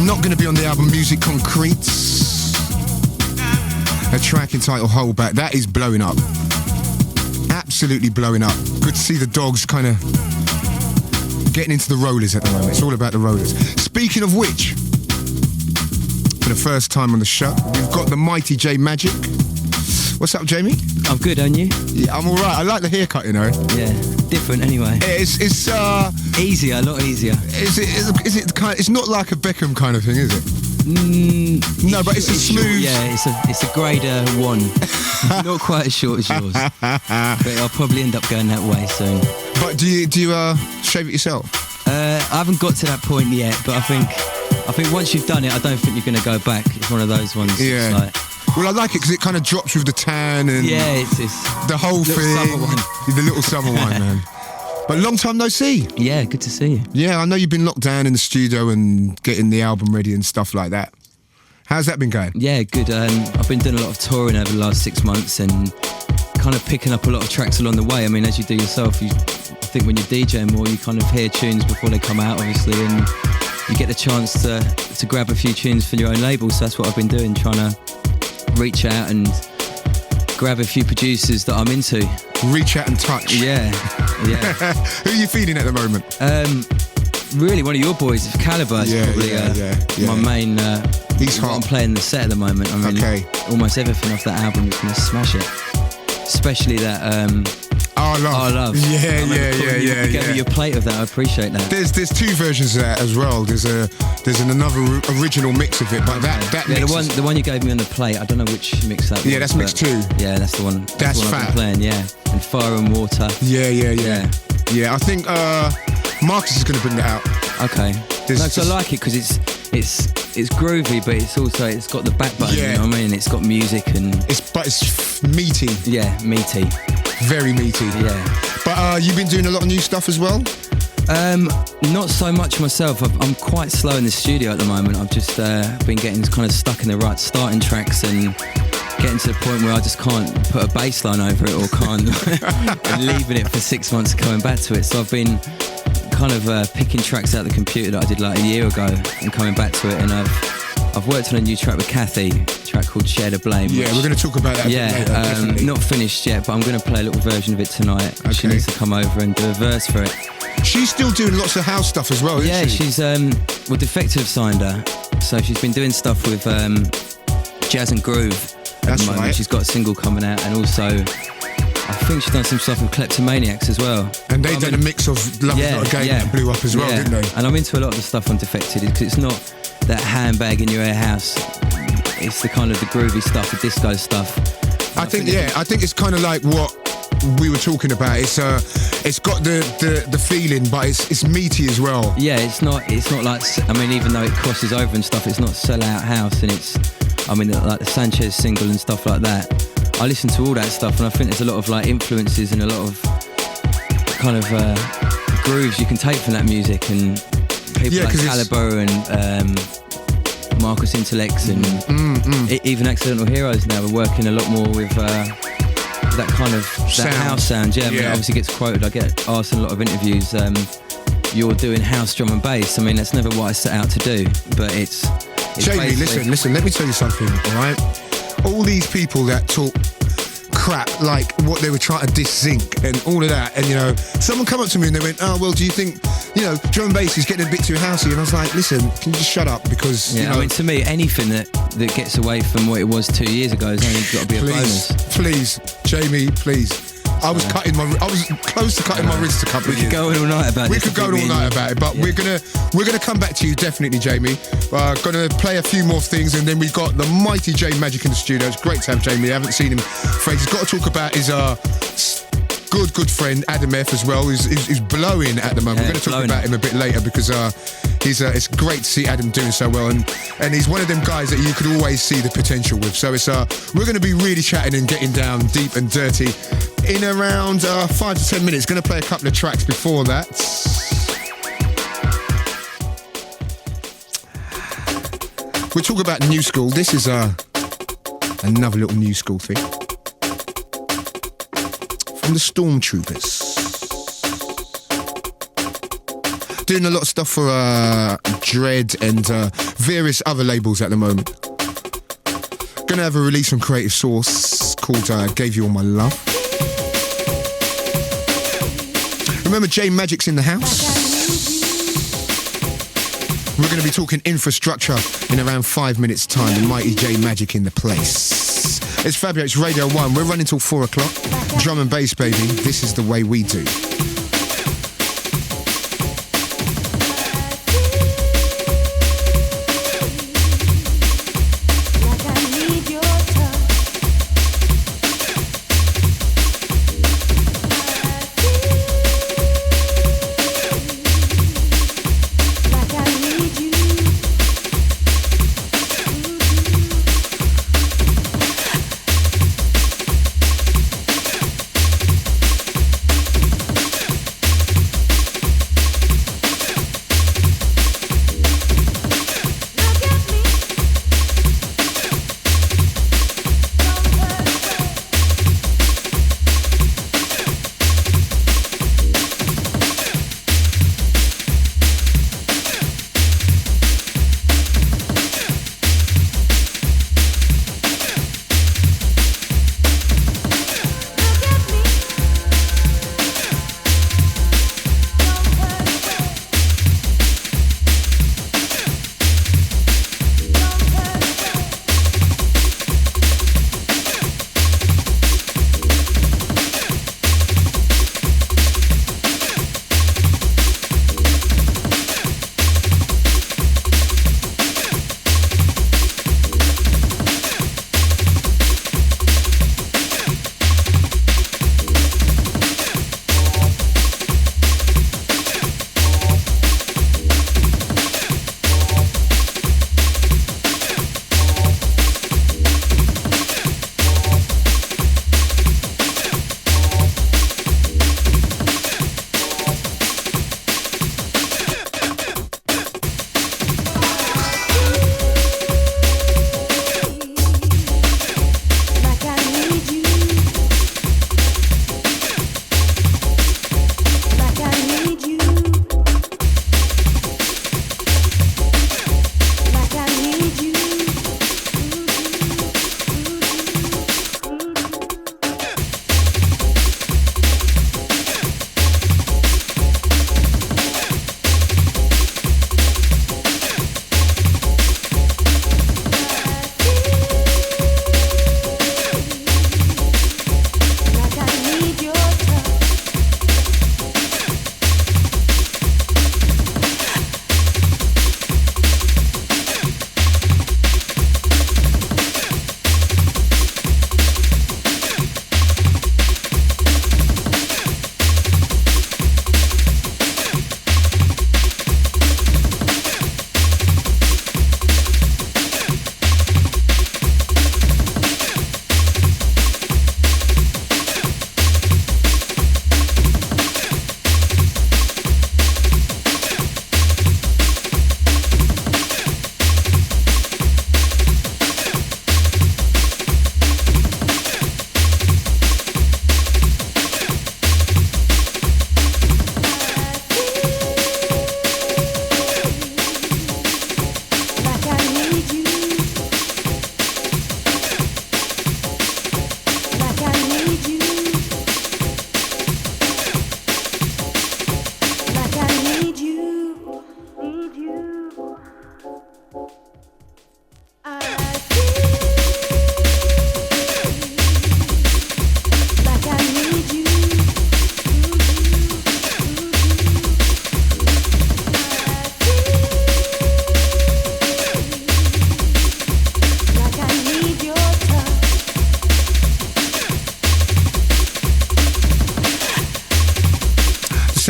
Not going to be on the album Music Concrete. A track entitled Hold Back. That is blowing up. Absolutely blowing up. Good to see the dogs kind of getting into the rollers at the moment. It's all about the rollers. Speaking of which, for the first time on the show, we've got the mighty J Majik. What's up, Jamie? I'm good, aren't you? Yeah, I'm all right. I like the haircut, you know. Yeah, different anyway. It's Easier, a lot easier. Is it kind of, it's not like a Beckham kind of thing, is it? No, but it's a smooth. Yeah, it's a grader one. Not quite as short as yours, but I'll probably end up going that way soon. But do you shave it yourself? I haven't got to that point yet, but I think once you've done it, I don't think you're going to go back. It's one of those ones. Yeah. Like, well, I like it because it kind of drops with the tan and it's the whole thing. Summer one. The little summer one, man. But long time no see. Yeah, good to see you. Yeah, I know you've been locked down in the studio and getting the album ready and stuff like that. How's that been going? Yeah, good. I've been doing a lot of touring over the last 6 months and kind of picking up a lot of tracks along the way. I mean, as you do yourself, I think when you're DJing more, you kind of hear tunes before they come out, obviously, and you get the chance to grab a few tunes for your own label. So that's what I've been doing, trying to reach out and grab a few producers that I'm into. Reach out and touch. Yeah. Who are you feeling at the moment? Really, one of your boys, Calibre, is probably my main. He's what hot. I'm playing the set at the moment. I mean, almost everything off that album is going to smash it. Especially that. Our Love. Yeah. You gave me yeah. your plate of that. I appreciate that. There's two versions of that as well. There's another original mix of it, but that mix the one you gave me on the plate. I don't know which mix that was. Yeah, that's mix 2. Yeah, that's the one. That's the one fat. I've been playing. Yeah, and Fire and Water. Yeah. I think Marcus is going to bring that out. Okay. I like it because it's groovy, but it's got the backbone. Yeah. You know what I mean? It's got music and it's meaty. Yeah, meaty. Very meaty. Yeah. But you've been doing a lot of new stuff as well? Not so much myself. I'm quite slow in the studio at the moment. I've just been getting kind of stuck in the right starting tracks and getting to the point where I just can't put a bass line over it or can't and leaving it for 6 months and coming back to it. So I've been kind of picking tracks out of the computer that I did like a year ago and coming back to it, and I've worked on a new track with Kathy, a track called Share the Blame. Yeah, we're going to talk about that a bit later, definitely. Not finished yet, but I'm going to play a little version of it tonight. Okay. She needs to come over and do a verse for it. She's still doing lots of house stuff as well, isn't she? She's Defective signed her, so she's been doing stuff with Jazz and Groove at That's the moment. right. She's got a single coming out, and also I think she's done some stuff with Kleptomaniacs as well. And they did a mix of Love Is Not a Game that blew up as well, didn't they? And I'm into a lot of the stuff on Defected because it's not that handbag in your air house. It's the kind of the groovy stuff, the disco stuff. I think it's kind of like what we were talking about. It's got the feeling, but it's meaty as well. Yeah, it's not like, I mean, even though it crosses over and stuff, it's not sell-out house, and it's, I mean, like the Sanchez single and stuff like that. I listen to all that stuff, and I think there's a lot of like influences and a lot of kind of grooves you can take from that music, and people like Calibre and Marcus Intellects and even Accidental Heroes now are working a lot more with that kind of that house sound. Yeah, I mean, it obviously gets quoted. I get asked in a lot of interviews, you're doing house drum and bass. I mean, that's never what I set out to do, but it's Jamie, listen, let me tell you something, all right? All these people that talk crap, like what they were trying to diss Zinc and all of that, and you know, someone come up to me and they went, oh, well, do you think, you know, drum and bass is getting a bit too housey? And I was like, listen, can you just shut up? Because, you know, I mean, to me, anything that gets away from what it was 2 years ago has only got to be a bonus. Please, Jamie, please. I was close to cutting my wrist a couple of years. We could go on all night about it. We could go on all night about it, but we're gonna come back to you definitely, Jamie. Gonna play a few more things, and then we got the mighty J Majik in the studio. It's great to have Jamie. I haven't seen him for ages. Got to talk about his good friend Adam F as well. He's blowing at the moment. We're going to talk about him a bit later because it's great to see Adam doing so well, and he's one of them guys that you could always see the potential with. So we're going to be really chatting and getting down deep and dirty in around 5 to 10 minutes. Going to play a couple of tracks before that. We'll talk about new school. This is another little new school thing from the Stormtroopers. Doing a lot of stuff for Dread and various other labels at the moment. Gonna have a release on Creative Source called Gave You All My Love. Remember, Majik's in the house. We're going to be talking infrastructure in around 5 minutes' time. The mighty Majik in the place. It's Fabio, it's Radio 1. We're running till 4 o'clock. Drum and bass, baby. This is the way we do.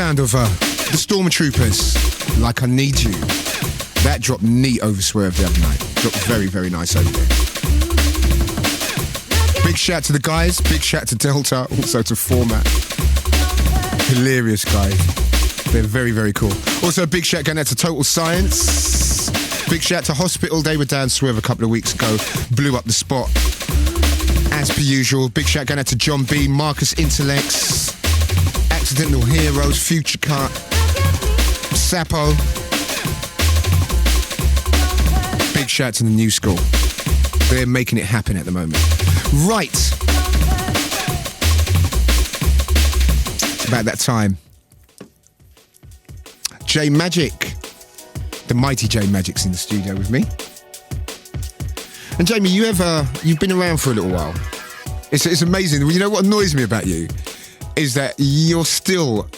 sound of the Stormtroopers, Like I Need You. That dropped neat over Swerve the other night. Dropped very, very nice over there. Big shout to the guys, big shout to Delta, also to Format. Hilarious guys. They're very, very cool. Also a big shout going out to Total Science. Big shout to Hospital. They were down Swerve a couple of weeks ago. Blew up the spot. As per usual. Big shout going out to John B, Marcus Intellects, Accidental Heroes, Future Cut. Sapo. Big shout to the new school. They're making it happen at the moment. Right. It's about that time. Majik. The mighty Majik's in the studio with me. And Jamie, you've been around for a little while. It's amazing. You know what annoys me about you is that you're still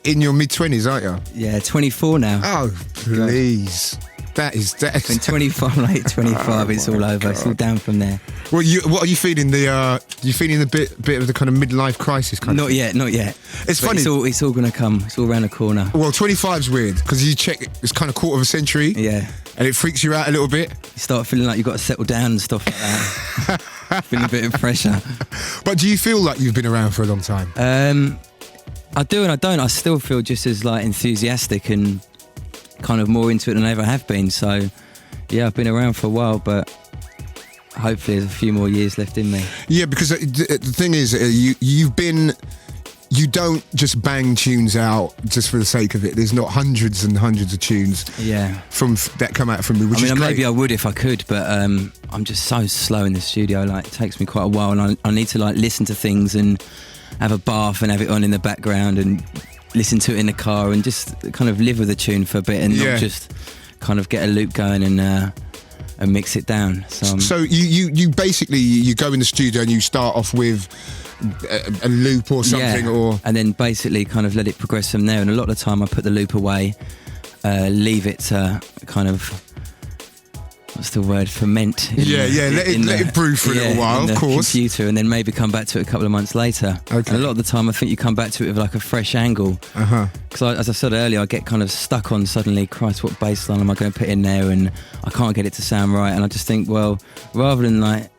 in your mid-20s, aren't you? Yeah, 24 now. Oh, please. That is... Been 25, late 25, it's all over. God. It's all down from there. Well, what are you feeling? You feeling a bit of the kind of midlife crisis kind of thing? Not yet. It's funny. It's all going to come. It's all around the corner. Well, 25's weird because you check, it's kind of quarter of a century. Yeah. And it freaks you out a little bit. You start feeling like you've got to settle down and stuff like that. Feeling a bit of pressure. But do you feel like you've been around for a long time? I do and I don't. I still feel just as like enthusiastic and kind of more into it than I ever have been. So, yeah, I've been around for a while, but hopefully there's a few more years left in me. Yeah, because the thing is, you don't just bang tunes out just for the sake of it. There's not hundreds and hundreds of tunes from that come out from me, which is great. Maybe I would if I could, but I'm just so slow in the studio. Like, it takes me quite a while, and I need to like listen to things and have a bath and have it on in the background and listen to it in the car and just kind of live with the tune for a bit and not just kind of get a loop going and mix it down. So you basically you go in the studio and you start off with a loop or something, and then basically kind of let it progress from there. And a lot of the time I put the loop away, leave it to kind of, what's the word, ferment. Let it brew for a little while, of course. Computer, and then maybe come back to it a couple of months later. Okay. And a lot of the time I think you come back to it with like a fresh angle. Because as I said earlier, I get kind of stuck on suddenly, Christ, what bass line am I going to put in there, and I can't get it to sound right. And I just think, well, rather than like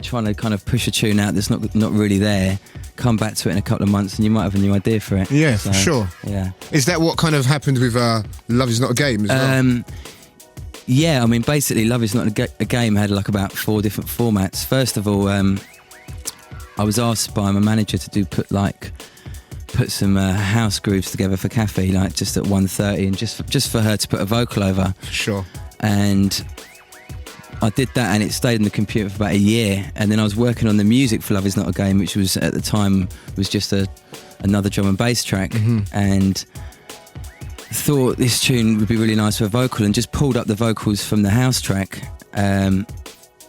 trying to kind of push a tune out that's not really there, come back to it in a couple of months and you might have a new idea for it. Yeah, for sure. Yeah. Is that what kind of happened with Love Is Not a Game as well? Yeah, I mean, basically Love Is Not a Game had like about 4 different formats. First of all, I was asked by my manager to put some house grooves together for Cafe, like just at 1:30, and just for her to put a vocal over. Sure. And I did that, and it stayed in the computer for about a year. And then I was working on the music for Love Is Not a Game, which was at the time was just another drum and bass track, and thought this tune would be really nice for a vocal, and just pulled up the vocals from the house track, and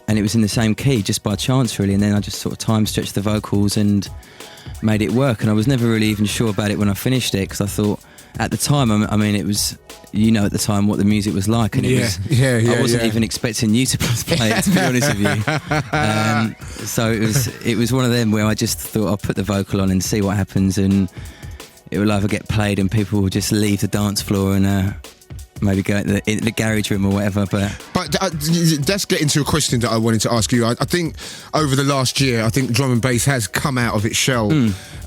it was in the same key just by chance really. And then I just sort of time stretched the vocals and made it work. And I was never really even sure about it when I finished it, because I thought at the time, I mean, it was, you know, at the time what the music was like, and I wasn't even expecting you to play it, to be honest with you. So it was one of them where I just thought I'll put the vocal on and see what happens, and it will either get played and people will just leave the dance floor and maybe go in the garage room or whatever. But that's getting to a question that I wanted to ask you. I think over the last year, I think drum and bass has come out of its shell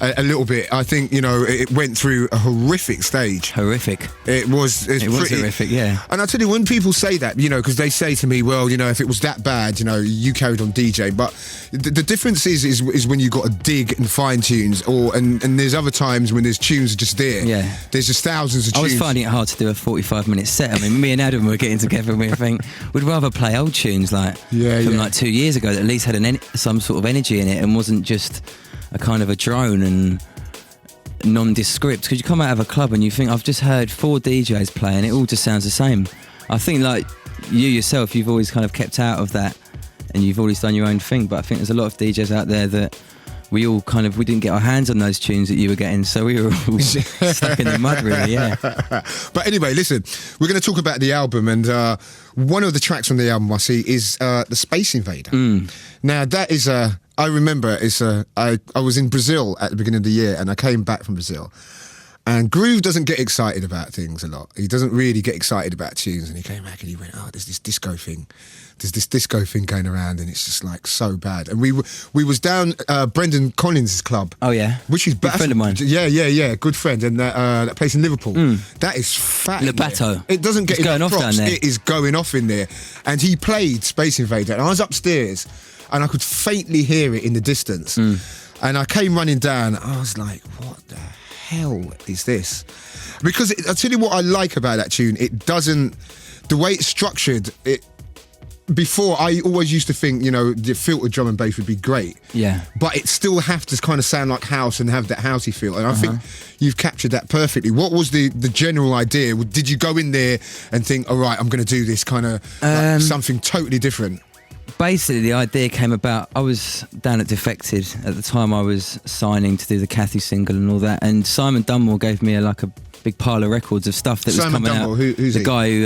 a little bit. I think, you know, it went through a horrific stage. Horrific. It was horrific, yeah. And I tell you, when people say that, you know, because they say to me, well, you know, if it was that bad, you know, you carried on DJing. But the difference is when you got to dig and fine tunes, and there's other times when there's tunes just there. Yeah. There's just thousands of tunes. I was finding it hard to do a 45-minute set. I mean, me and Adam were getting together and we were thinking we'd rather play old tunes like like 2 years ago that at least had some sort of energy in it and wasn't just a kind of a drone and nondescript. Because you come out of a club and you think, I've just heard 4 DJs play and it all just sounds the same. I think like you yourself, you've always kind of kept out of that and you've always done your own thing. But I think there's a lot of DJs out there that we didn't get our hands on those tunes that you were getting, so we were all stuck in the mud, really, yeah. But anyway, listen, we're going to talk about the album, and one of the tracks on the album I see is the Space Invader. Now, that is I remember, I was in Brazil at the beginning of the year, and I came back from Brazil, and Groove doesn't get excited about things a lot. He doesn't really get excited about tunes, and he came back and he went, oh, there's this disco thing. There's this disco thing going around and it's just like so bad. And we was down Brendan Collins' club. Oh yeah, which is good friend of mine. Yeah, good friend. And that place in Liverpool, that is fat. Le Bateau. It doesn't get going off down there. It is going off in there. And he played Space Invader, and I was upstairs, and I could faintly hear it in the distance. And I came running down. I was like, what the hell is this? Because I'll tell you what I like about that tune. It doesn't, the way it's structured, before I always used to think, the filtered drum and bass would be great. Yeah. But it still have to kind of sound like house and have that housey feel. And I think you've captured that perfectly. What was the general idea? Did you go in there and think, all right, I'm going to do this kind of something totally different? Basically, the idea came about, I was down at Defected at the time. I was signing to do the Cathy single and all that, and Simon Dunmore gave me a big pile of records of stuff that Simon was coming Dunmore, out. Who's the he? guy who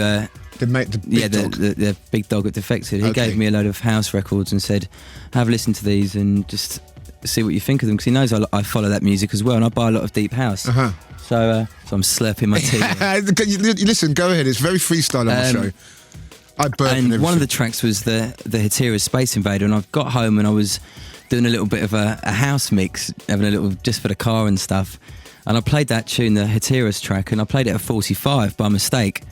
the big dog at Defected. He gave me a load of house records and said, have a listen to these and just see what you think of them, because he knows I follow that music as well, and I buy a lot of deep house. So I'm slurping my tea. Listen, go ahead. It's very freestyle on the show. And one of the tracks was the Hetera Space Invader, and I got home and I was doing a little bit of a house mix, having a little just for the car and stuff, and I played that tune, the Hetera's track, and I played it at 45 by mistake.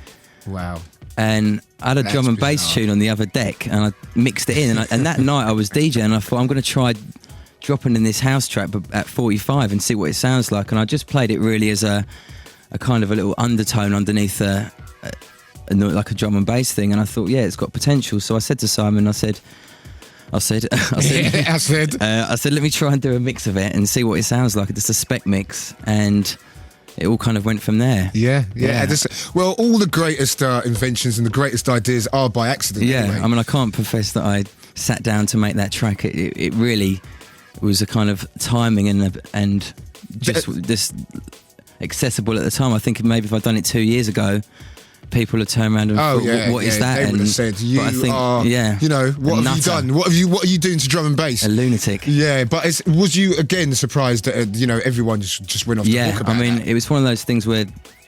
Wow. And I had a drum and bass tune on the other deck, and I mixed it in, and that night I was DJing, and I thought, I'm going to try dropping in this house track at 45 and see what it sounds like, and I just played it really as a kind of a little undertone underneath like a drum and bass thing, and I thought, yeah, it's got potential. So I said to Simon, I said, let me try and do a mix of it and see what it sounds like. It's a spec mix, and it all kind of went from there. Yeah. Well, all the greatest inventions and the greatest ideas are by accident. Yeah, anyway. I mean, I can't profess that I sat down to make that track. It really was a kind of timing and just this accessible at the time. I think maybe if I'd done it 2 years ago, people would turn around and thought, what is that? They would have said, what have you done? What are you doing to drum and bass? A lunatic. Yeah, but was you again surprised that everyone just went off to talk about that? It was one of those things where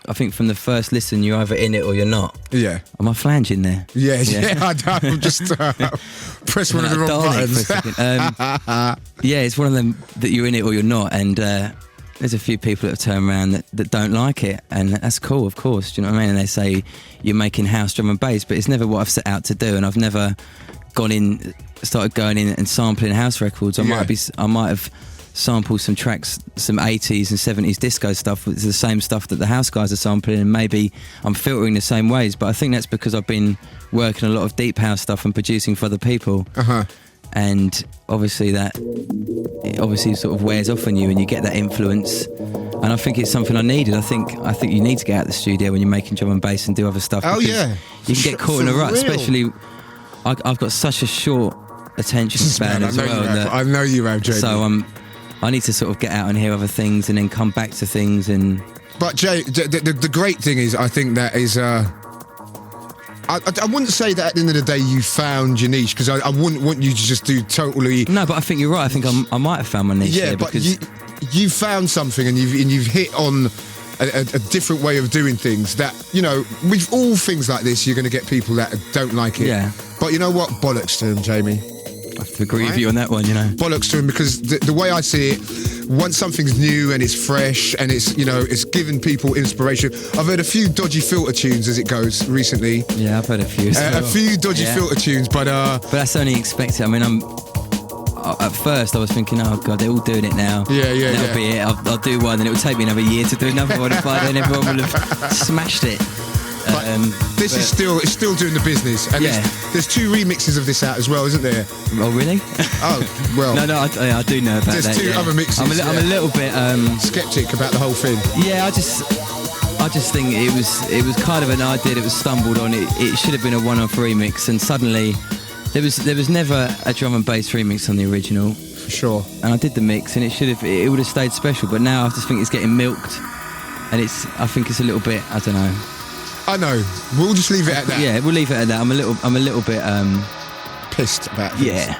I think from the first listen you're either in it or you're not. Yeah. Am I flanging there? Yeah. I'm just press one of the wrong buttons. It's one of them that you're in it or you're not, and there's a few people that have turned around that don't like it, and that's cool, of course, do you know what I mean? And they say you're making house drum and bass, but it's never what I've set out to do, and I've never started going in and sampling house records. I might have sampled some tracks, some 80s and 70s disco stuff, which is the same stuff that the house guys are sampling, and maybe I'm filtering the same ways, but I think that's because I've been working a lot of deep house stuff and producing for other people. And obviously it sort of wears off on you, and you get that influence, and I think it's something I needed. I think you need to get out of the studio when you're making drum and bass and do other stuff. Oh yeah, you can get caught in a rut, especially I've got such a short attention span as well. I know you have, Jay. So I need to sort of get out and hear other things and then come back to things. But Jay, the great thing is, I think that is I wouldn't say that at the end of the day you found your niche, because I wouldn't want you to just do totally. No, but I think you're right. I think I might have found my niche. Yeah, but you found something, and you've hit on a different way of doing things. That with all things like this, you're going to get people that don't like it. Yeah. But you know what? Bollocks to them, Jamie. I have to agree with you on that one. Bollocks to them, because the way I see it, once something's new and it's fresh and it's it's giving people inspiration. I've heard a few dodgy filter tunes as it goes recently. Yeah, I've heard a few. A few dodgy filter tunes, but that's only expected. I mean, at first I was thinking, oh god, they're all doing it now. That'll be it. I'll do one, and it will take me another year to do another one. If I then everyone will have smashed it. But this is still doing the business, and there's 2 remixes of this out as well, isn't there? Oh really? Oh well. No, I do know about that. There's 2 other mixes. I'm a little bit skeptic about the whole thing. Yeah, I just think it was kind of an idea that was stumbled on. It should have been a one-off remix, and suddenly there was never a drum and bass remix on the original. For sure. And I did the mix, and it would have stayed special. But now I just think it's getting milked, and I think it's a little bit, I don't know. I know. We'll just leave it at that. Yeah, we'll leave it at that. I'm a little bit pissed about things. Yeah.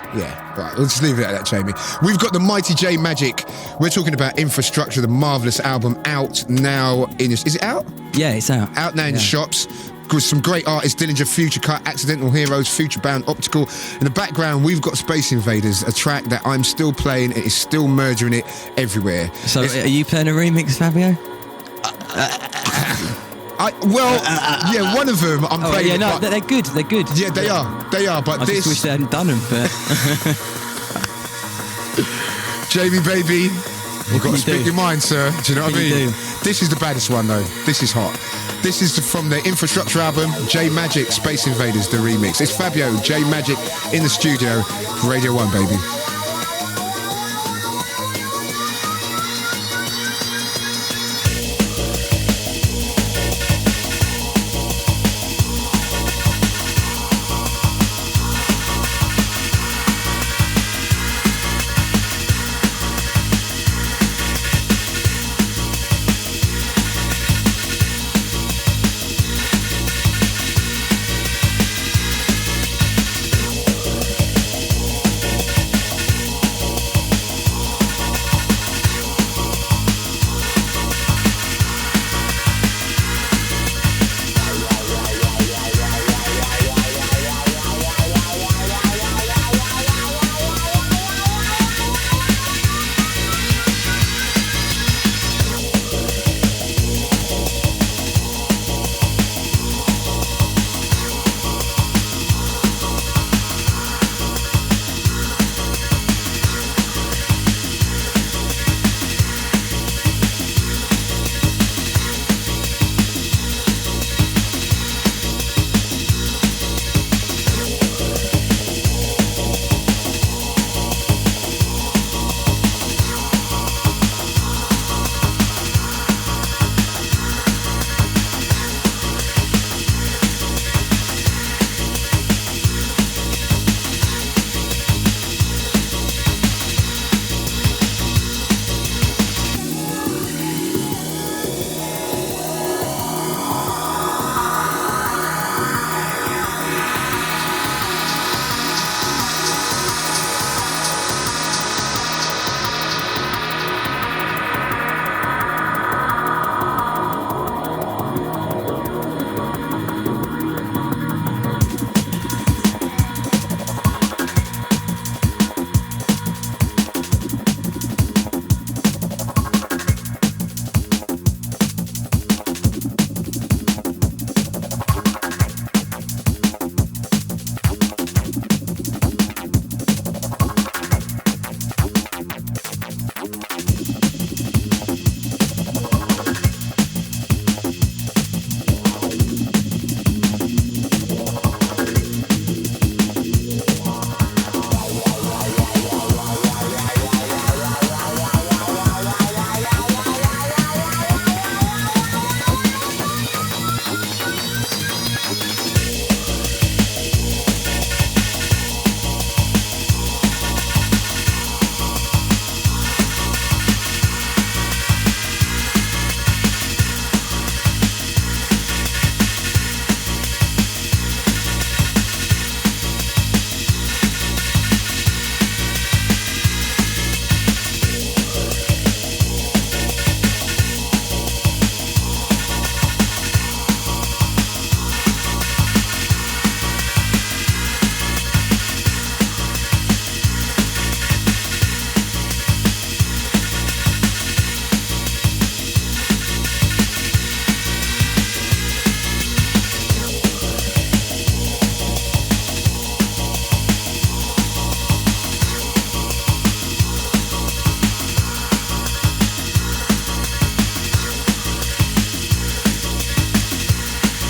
Right, we'll just leave it at that, Jamie. We've got the Mighty J Majik. We're talking about Infrastructure, the marvellous album, out now is it out? Yeah, it's out. Out now in the shops. With some great artists, Dillinger, Future Cut, Accidental Heroes, Future Bound, Optical. In the background, we've got Space Invaders, a track that I'm still playing. It is still murdering it everywhere. So are you playing a remix, Fabio? One of them I'm playing. Yeah, no, they're good. They're good. Yeah, they are. But I just wish they hadn't done them. But Jamie, baby, You've got to You speak do. your mind, sir. Do you know what I You mean? do. This is the baddest one, though. This is hot. This is from the Infrastructure album, J Majik, Space Invaders, the remix. It's Fabio, J Majik in the studio, Radio 1, baby.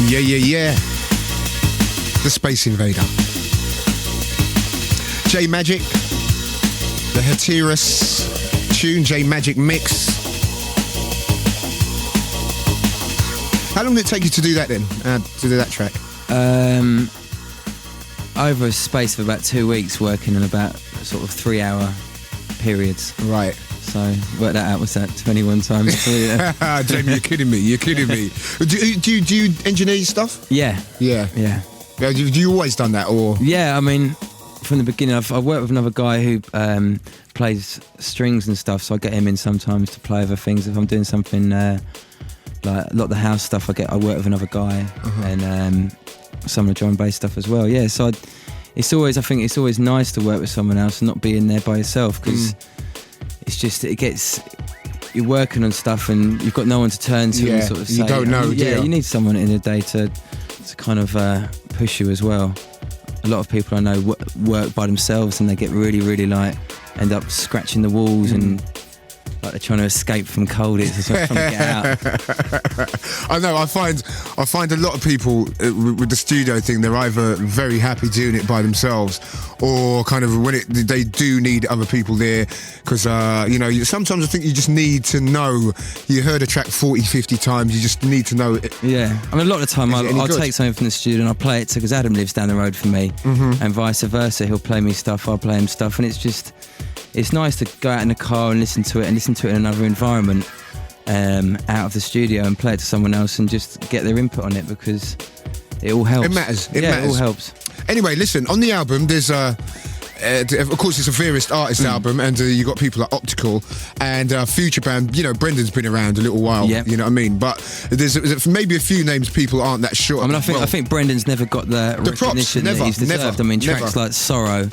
Yeah, yeah, yeah. The Space Invader. J Majik. The Hatteras tune, J Majik mix. How long did it take you to do that then? To do that track? Over a space of about 2 weeks, working in about sort of 3 hour periods. Right. So work that out. What's that? 21 times 3. Yeah. Jamie, you're kidding me. You're kidding me. Do you engineer your stuff? Yeah. Yeah. Yeah. Do you always done that, or? Yeah, I mean, from the beginning, I've worked with another guy who plays strings and stuff, so I get him in sometimes to play other things. If I'm doing something like a lot of the house stuff, I work with another guy, and some of the drum and bass stuff as well. Yeah, so I think it's always nice to work with someone else and not be in there by yourself, because it's just you're working on stuff and you've got no one to turn to and sort of say, you don't know. You need someone in the day to kind of push you as well. A lot of people I know work by themselves and they get really, really end up scratching the walls and like they're trying to escape from cold. It's just trying to get out. I know. I find a lot of people with the studio thing. They're either very happy doing it by themselves, or kind of when they do need other people there, because sometimes I think you just need to know. You heard a track 40, 50 times. You just need to know it. Yeah, I mean, a lot of the time I'll take something from the studio and I'll play it because Adam lives down the road from me, and vice versa. He'll play me stuff, I'll play him stuff, and it's nice to go out in the car and listen to it in another environment, out of the studio, and play it to someone else and just get their input on it, because it all helps. It matters. It all helps. Anyway, listen, on the album, there's of course, it's a various artist album, and you got people like Optical and Future Band. You know, Brendan's been around a little while. Yep. You know what I mean? But there's maybe a few names people aren't that sure. I mean, I think Brendan's never got the recognition that he's deserved. I mean, tracks like Sorrow,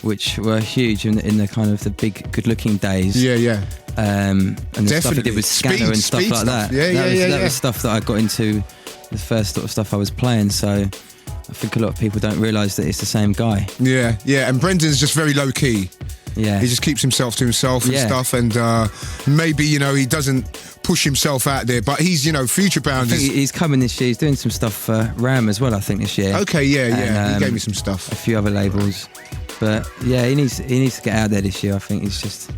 which were huge in the kind of the big, good-looking days. Yeah. And the stuff he did with Scanner and stuff like that. That was stuff that I got into, the first sort of stuff I was playing. So I think a lot of people don't realise that it's the same guy. Yeah. And Brendan's just very low key. Yeah. He just keeps himself to himself and stuff, and maybe, he doesn't push himself out there, but he's, Future Bound. I think he's coming this year. He's doing some stuff for Ram as well, I think, this year. Okay, yeah. He gave me some stuff. A few other labels. But yeah, he needs to get out there this year. I think he's just...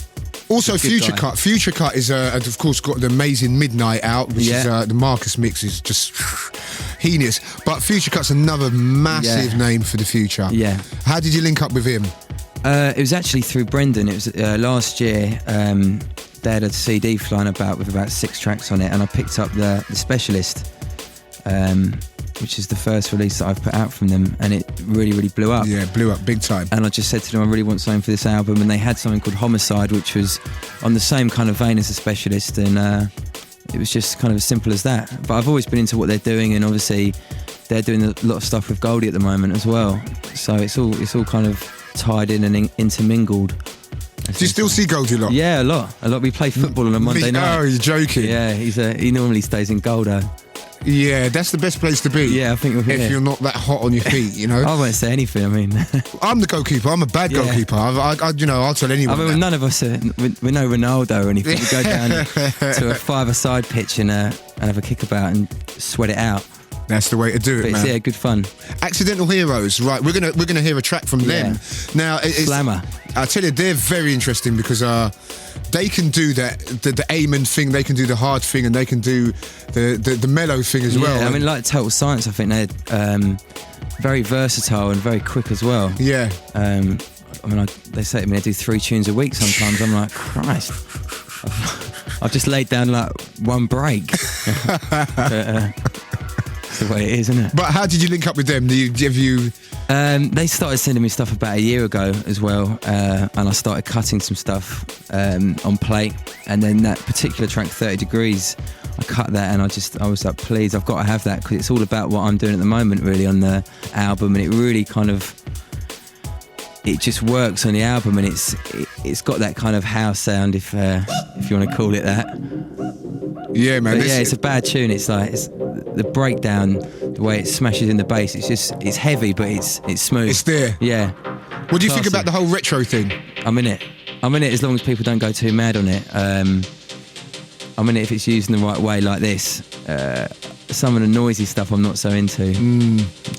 Also, Future Cut. Future Cut is, of course, got the amazing Midnight out, which is the Marcus mix is just heinous. But Future Cut's another massive name for the future. Yeah. How did you link up with him? It was actually through Brendan. It was last year. They had a CD flying about with about 6 tracks on it, and I picked up the Specialist, which is the first release that I've put out from them, and it really, really blew up. Yeah, blew up big time. And I just said to them, I really want something for this album, and they had something called Homicide, which was on the same kind of vein as the Specialist, and it was just kind of as simple as that. But I've always been into what they're doing, and obviously they're doing a lot of stuff with Goldie at the moment as well. So it's all kind of tied in and intermingled. Do you still see Goldie a lot? Yeah, a lot. We play football on a Monday night. Oh, you're joking. Yeah, he normally stays in Goldo. Yeah, that's the best place to be. Yeah, I think if you're not that hot on your feet, I won't say anything. I mean, I'm the goalkeeper. I'm a bad goalkeeper. I'll tell anyone. I mean, none of us are. We're no Ronaldo or anything. We go down to a 5-a-side pitch and have a kick about and sweat it out. That's the way to do it, man. Yeah, good fun. Accidental Heroes, right? We're gonna hear a track from them now. Slammer. I tell you, they're very interesting because they can do the Amen thing, they can do the hard thing, and they can do the mellow thing as well. I mean, like Total Science, I think they're very versatile and very quick as well. Yeah. I mean, they say to me they do 3 tunes a week sometimes. I'm like, Christ. I've just laid down like one break. That's the way it is, isn't it? But how did you link up with them? They started sending me stuff about a year ago as well, and I started cutting some stuff on plate, and then that particular track 30 Degrees, I cut that, and I was like, please, I've got to have that, because it's all about what I'm doing at the moment really on the album, and it really kind of, it just works on the album, and it's got that kind of house sound, if you want to call it that. Yeah, man. But it's a bad tune. It's like the breakdown, the way it smashes in the bass. It's heavy, but it's smooth. It's there. Yeah. What do you think about the whole retro thing? I'm in it as long as people don't go too mad on it. I'm in it if it's used in the right way, like this. Some of the noisy stuff I'm not so into.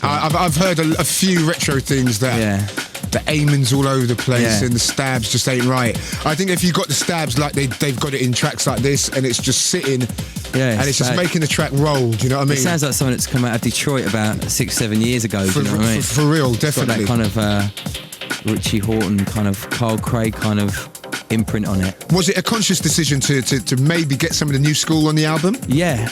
I've heard a few retro things that the Amen's all over the place and the stabs just ain't right. I think if you got the stabs like they've got it in tracks like this, and it's just sitting, and it's just making the track roll. Do you know what I mean? It sounds like something that's come out of Detroit about 6-7 years ago. Do you know what I mean? For real, definitely. It's got that kind of Richie Hawtin, kind of Carl Craig kind of imprint on it. Was it a conscious decision to maybe get some of the new school on the album? Yeah.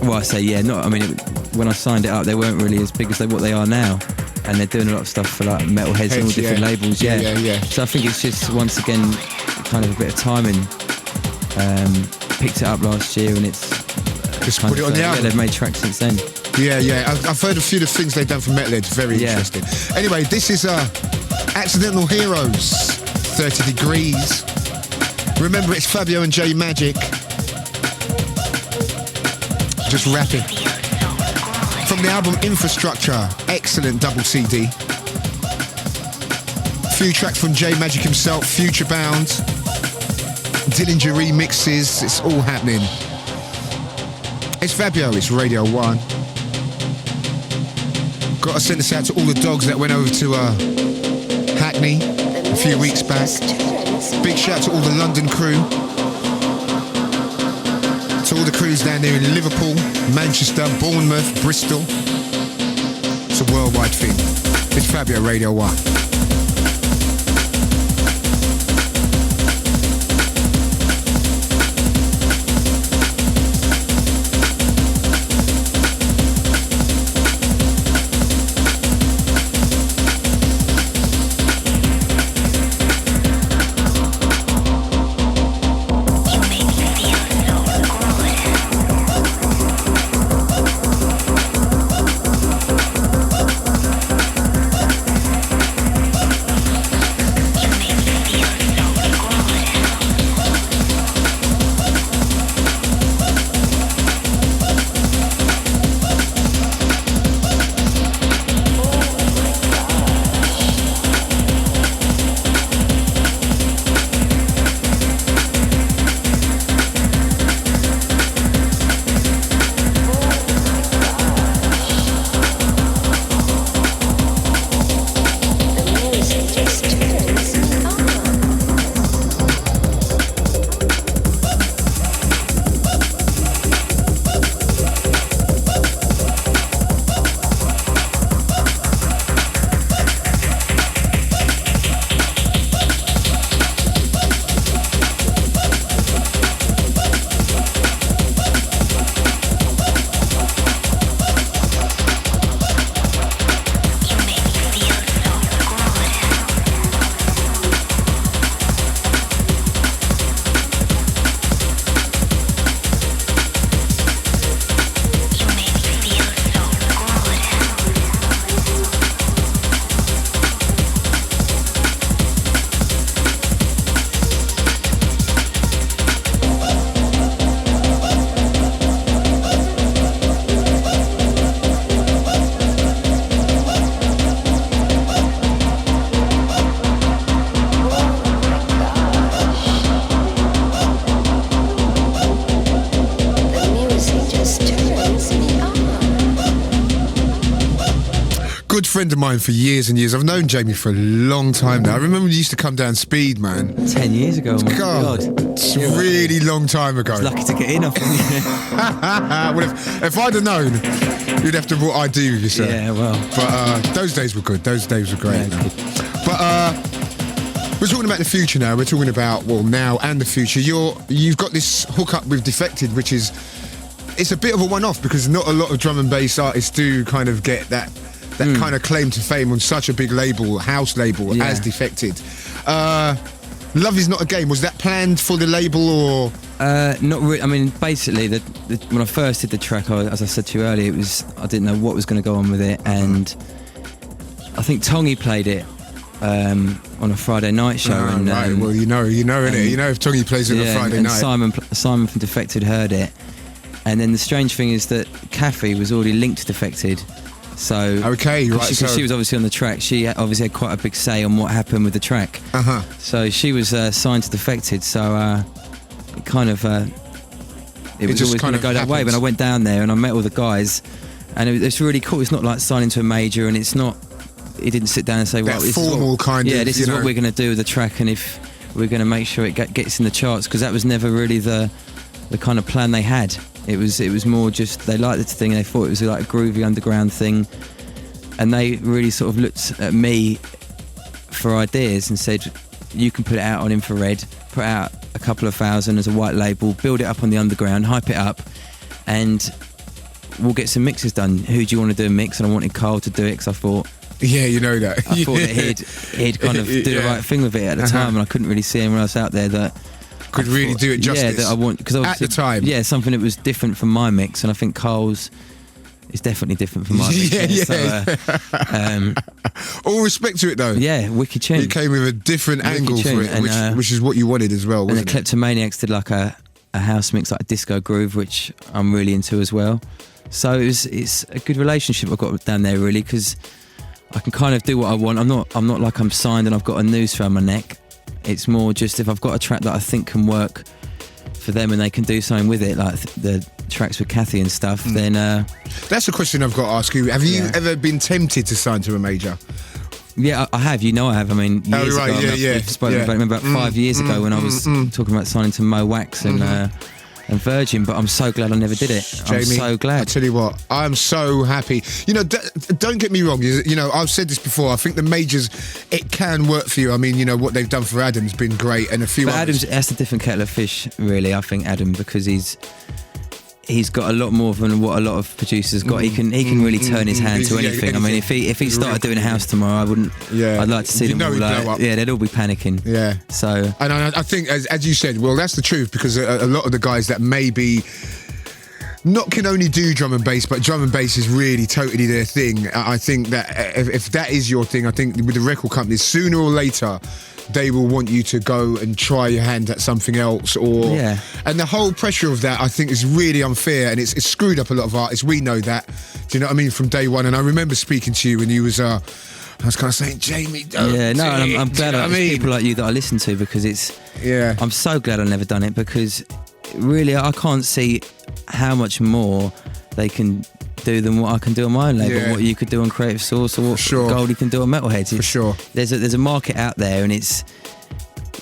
Well, I say yeah. Not. I mean, when I signed it up, they weren't really as big as what they are now, and they're doing a lot of stuff for like metalheads and all different labels. Yeah. So I think it's just once again kind of a bit of timing. Picked it up last year, and it's just put it on the album. Yeah, they've made tracks since then. Yeah. I've heard a few of the things they've done for metalheads. Very interesting. Anyway, this is Accidental Heroes, 30 Degrees. Remember, it's Fabio and J Majik. Just rapping. From the album Infrastructure, excellent double CD. A few tracks from J Majik himself, Future Bound. Dillinger remixes, it's all happening. It's Fabio, it's Radio 1. Got to send this out to all the dogs that went over to Hackney a few weeks back. Big shout to all the London crew. To all the crews down there in Liverpool, Manchester, Bournemouth, Bristol. It's a worldwide thing. It's Fabio, Radio 1. Friend of mine for years and years. I've known Jamie for a long time now. I remember when he used to come down Speed, man. 10 years ago. Oh my God. It's a really long time ago. I was lucky to get in off of you. Well, if I'd have known, you'd have to brought ID with you, sir. Yeah, well. But those days were good. Those days were great. Yeah, but we're talking about the future now. We're talking about, well, now and the future. You've got this hookup with Defected, which is, it's a bit of a one-off because not a lot of drum and bass artists do kind of get that kind of claim to fame on such a big label, house label, as Defected. Love Is Not a Game, was that planned for the label or? Not really. I mean, basically, when I first did the track, as I said to you earlier, I didn't know what was going to go on with it, and I think Tongi played it on a Friday night show. And, right, well, you know, innit? You know if Tongi plays it on a Friday night. Simon from Defected heard it, and then the strange thing is that Kathy was already linked to Defected. So okay, right. She was obviously on the track. She obviously had quite a big say on what happened with the track. So she was signed to Defected. So it kind of it was always going to go that way. But I went down there and I met all the guys, and it's really cool. It's not like signing to a major, and it's not. He didn't sit down and say, "Well, this formal kind of." Yeah, this is what we're going to do with the track, and if we're going to make sure it gets in the charts, because that was never really the kind of plan they had. It was more just they liked the thing and they thought it was like a groovy underground thing, and they really sort of looked at me for ideas and said, you can put it out on infrared, put out a couple of thousand as a white label, build it up on the underground, hype it up, and we'll get some mixes done. Who do you want to do a mix? And I wanted Carl to do it because I thought, yeah, you know that. I thought that he'd kind of do the right thing with it at the time, and I couldn't really see anyone else out there that could really do it justice. Yeah, that I want, because at the time. Yeah, something that was different from my mix, and I think Carl's is definitely different from my mix. All respect to it though. Yeah, wicked tune. You came with a different angle for it, which is what you wanted as well, wasn't it? And the Kleptomaniacs did like a house mix, like a disco groove, which I'm really into as well. So it's a good relationship I've got down there, really, because I can kind of do what I want. I'm not like I'm signed and I've got a noose around my neck. It's more just if I've got a track that I think can work for them and they can do something with it, like the tracks with Kathy and stuff, then... That's a question I've got to ask you. Have you ever been tempted to sign to a major? Yeah, I have. You know I have. I mean, years ago. We've spoken about it about 5 years ago when I was talking about signing to Mo Wax and Virgin, but I'm so glad I never did it. Jamie, I'm so glad. I tell you what, I'm so happy. You know, don't get me wrong. You know, I've said this before. I think the majors, it can work for you. I mean, you know, what they've done for Adam's been great, and a few. But others. That's a different kettle of fish, really. I think Adam, because he's got a lot more than what a lot of producers got. He can really turn his hand to anything. I mean, if he started doing a house tomorrow, I wouldn't. Yeah. I'd like to see them all like, they'd all be panicking. Yeah. So. And I think, as you said, well, that's the truth, because a lot of the guys that maybe can only do drum and bass, but drum and bass is really totally their thing. I think that if that is your thing, I think with the record companies, sooner or later, they will want you to go and try your hand at something else, and the whole pressure of that, I think, is really unfair, and it's screwed up a lot of artists. We know that. Do you know what I mean? From day one. And I remember speaking to you when you was I was kind of saying, Jamie, don't. Yeah, no, and I'm glad there's people like you that I listen to, because I'm so glad I've never done it, because really I can't see how much more they can do than what I can do on my own label, what you could do on Creative Source, or what Goldie can do on Metalheads. For sure. There's a market out there, and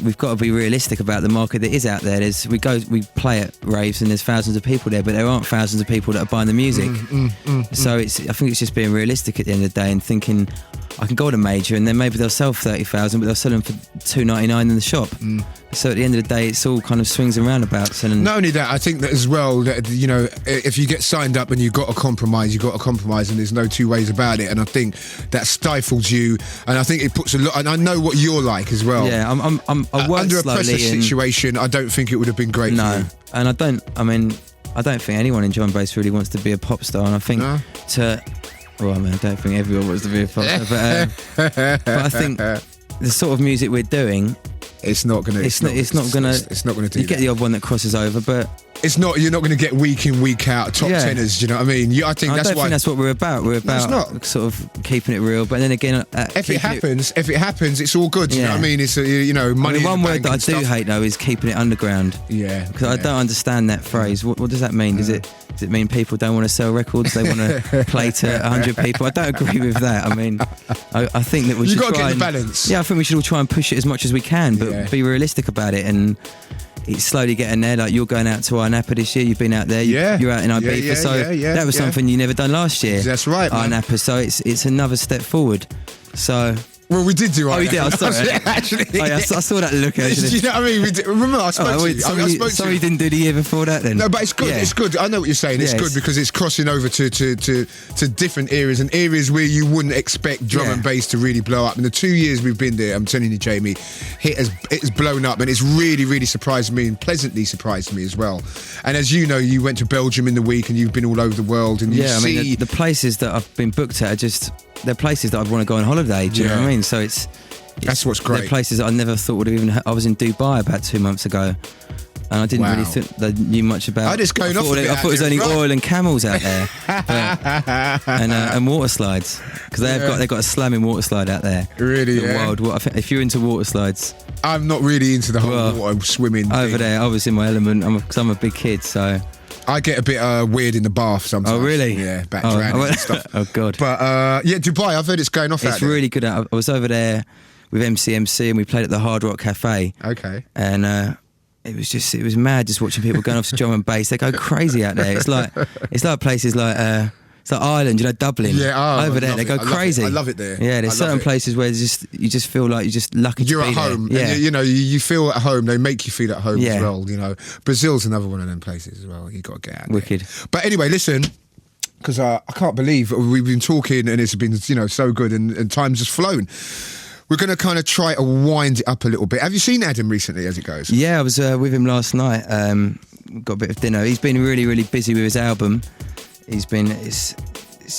we've got to be realistic about the market that is out there. We play at raves and there's thousands of people there, but there aren't thousands of people that are buying the music. So I think it's just being realistic at the end of the day and thinking, I can go to a major and then maybe they'll sell 30,000, but they'll sell them for $2.99 in the shop. So at the end of the day, it's all kind of swings and roundabouts. And not only that, I think that as well, that, you know, if you get signed up and you've got to compromise, and there's no two ways about it. And I think that stifles you, and I think it puts a lot. And I know what you're like as well. Yeah, I work under a slowly pressure situation. I don't think it would have been great. No, for you. And I don't think anyone in drum and bass really wants to be a pop star. And I think well, I mean, I don't think everyone wants to be a pop star, but I think the sort of music we're doing, it's not gonna do. You get the odd one that crosses over, but you're not going to get week in, week out top tenors. Do you know what I mean? I don't think that's what we're about. We're about sort of keeping it real. But then again, if it happens, it's all good. You know what I mean? It's money. One word that I do hate though is keeping it underground. Yeah, because I don't understand that phrase. What does that mean? Does it mean people don't want to sell records? They want to play to 100 people? I don't agree with that. I mean, I think that we should try and balance. Yeah, I think we should all try and push it as much as we can, but be realistic about it. And it's slowly getting there. Like, you're going out to our Napa this year. You've been out there. You're out in Ibiza. That was something you never done last year. That's right, our Napa. So it's another step forward. So. Well, we did do. Oh, you did. I saw it. Actually, I saw that look. Actually. You know what I mean? We did. Remember, I spoke to you. Sorry, you didn't do the year before that. Then. No, but it's good. Yeah. It's good. I know what you're saying. It's good because it's crossing over to different areas, and areas where you wouldn't expect drum and bass to really blow up. In the 2 years we've been there, I'm telling you, Jamie, it's blown up, and it's really, really surprised me, and pleasantly surprised me as well. And as you know, you went to Belgium in the week, and you've been all over the world, and I mean, the places that I've been booked at are just. They're places that I'd want to go on holiday. Do you know what I mean? So that's what's great. They're places that I never thought would have even. I was in Dubai about 2 months ago, and I didn't really think they knew much about. I thought it was only oil and camels out there, and water slides, because they've got a slamming water slide out there. Really, wild. I think if you're into water slides, I'm not really into the whole water swimming over thing. there. I was in my element because I'm a big kid, so. I get a bit weird in the bath sometimes. Oh, really? Yeah, back drowning and stuff. Oh, God. But, Dubai, I've heard it's going off out there. It's really good. I was over there with MCMC and we played at the Hard Rock Cafe. Okay. And it was mad just watching people going off to drum and bass. They go crazy out there. It's like places like... It's like Ireland, Dublin. Yeah, over there, they go crazy. I love it there. Yeah, there's certain places where you just feel like you're just lucky to be there. You're at home. Yeah. And you feel at home. They make you feel at home as well. Brazil's another one of them places as well. You got to get out. Wicked. There. But anyway, listen, because I can't believe we've been talking and it's been so good and time's just flown. We're going to kind of try to wind it up a little bit. Have you seen Adam recently as it goes? Yeah, I was with him last night. Got a bit of dinner. He's been really, really busy with his album. It's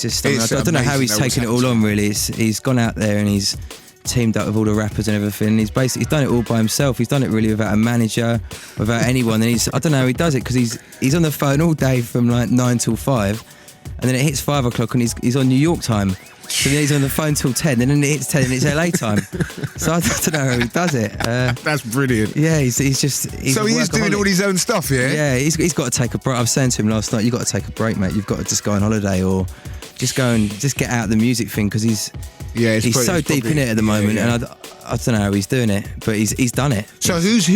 just, I don't know how he's taken it all on, really. He's gone out there and he's teamed up with all the rappers and everything. He's done it all by himself. He's done it really without a manager, without anyone. And I don't know how he does it, because he's on the phone all day from like 9 till 5, and then it hits 5 o'clock and he's on New York time. So then he's on the phone till 10, and then it hits 10 and it's LA time. So I don't know how he does it. That's brilliant. Yeah, he's So he is doing all his own stuff, yeah? Yeah, he's got to take a break. I was saying to him last night, you've got to take a break, mate. You've got to just go on holiday or just go and just get out the music thing, because he's so deep in it at the moment, and I don't know how he's doing it, but he's done it. So who has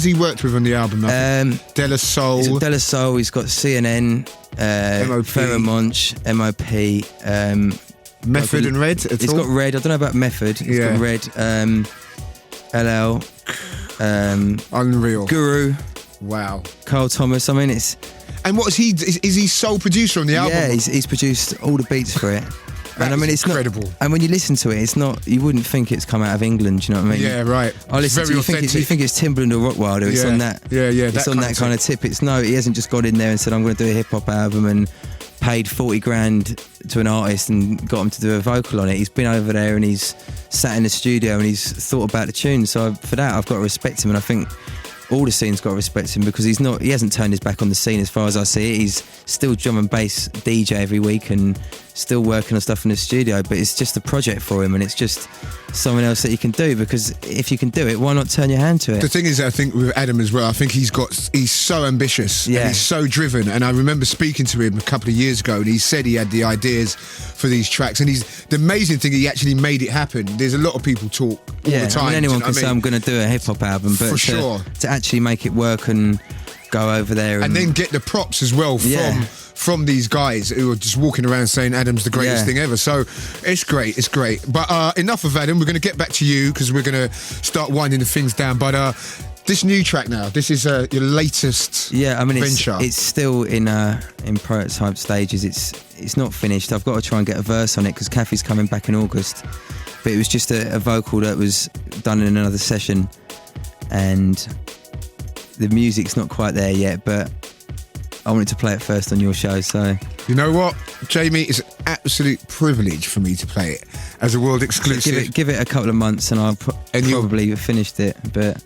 he worked with on the album? De La Soul. He's got De La Soul. He's got CNN, MOP. Pheromonch, MOP. Method and Red. He's got Red. I don't know about Method. He's got Red. LL. Unreal. Guru. Wow. Carl Thomas. I mean, it's. And what is he? Is he sole producer on the album? Yeah, he's produced all the beats for it. And I mean, it's incredible. Not, and when you listen to it, it's not. You wouldn't think it's come out of England. Do you know what I mean? Yeah, right. I listen to very it, you think it's Timbaland or Rockwilder. It's on that. Yeah. It's on that kind of tip. It's no. He hasn't just got in there and said, "I'm going to do a hip hop album," and paid 40 grand to an artist and got him to do a vocal on it. He's been over there and he's sat in the studio and he's thought about the tune. So for that, I've got to respect him, and I think all the scene's got to respect him, because he hasn't turned his back on the scene as far as I see it. He's still drum and bass DJ every week and still working on stuff in the studio, but it's just a project for him, and it's just something else that you can do, because if you can do it, why not turn your hand to it? The thing is, I think with Adam as well, I think he's so ambitious and he's so driven, and I remember speaking to him a couple of years ago and he said he had the ideas for these tracks, and the amazing thing, he actually made it happen. There's a lot of people talk all the time. I mean, anyone can say I'm going to do a hip hop album, but for sure, to actually make it work and go over there and then get the props as well from these guys who are just walking around saying Adam's the greatest thing ever. So it's great. But enough of Adam. We're going to get back to you, because we're going to start winding the things down. But this new track now, this is your latest venture. It's still in prototype stages. It's not finished. I've got to try and get a verse on it, because Kathy's coming back in August. But it was just a vocal that was done in another session, and the music's not quite there yet, but I wanted to play it first on your show. So you know what, Jamie, it's an absolute privilege for me to play it as a world exclusive. Give it a couple of months and I'll probably have finished it, but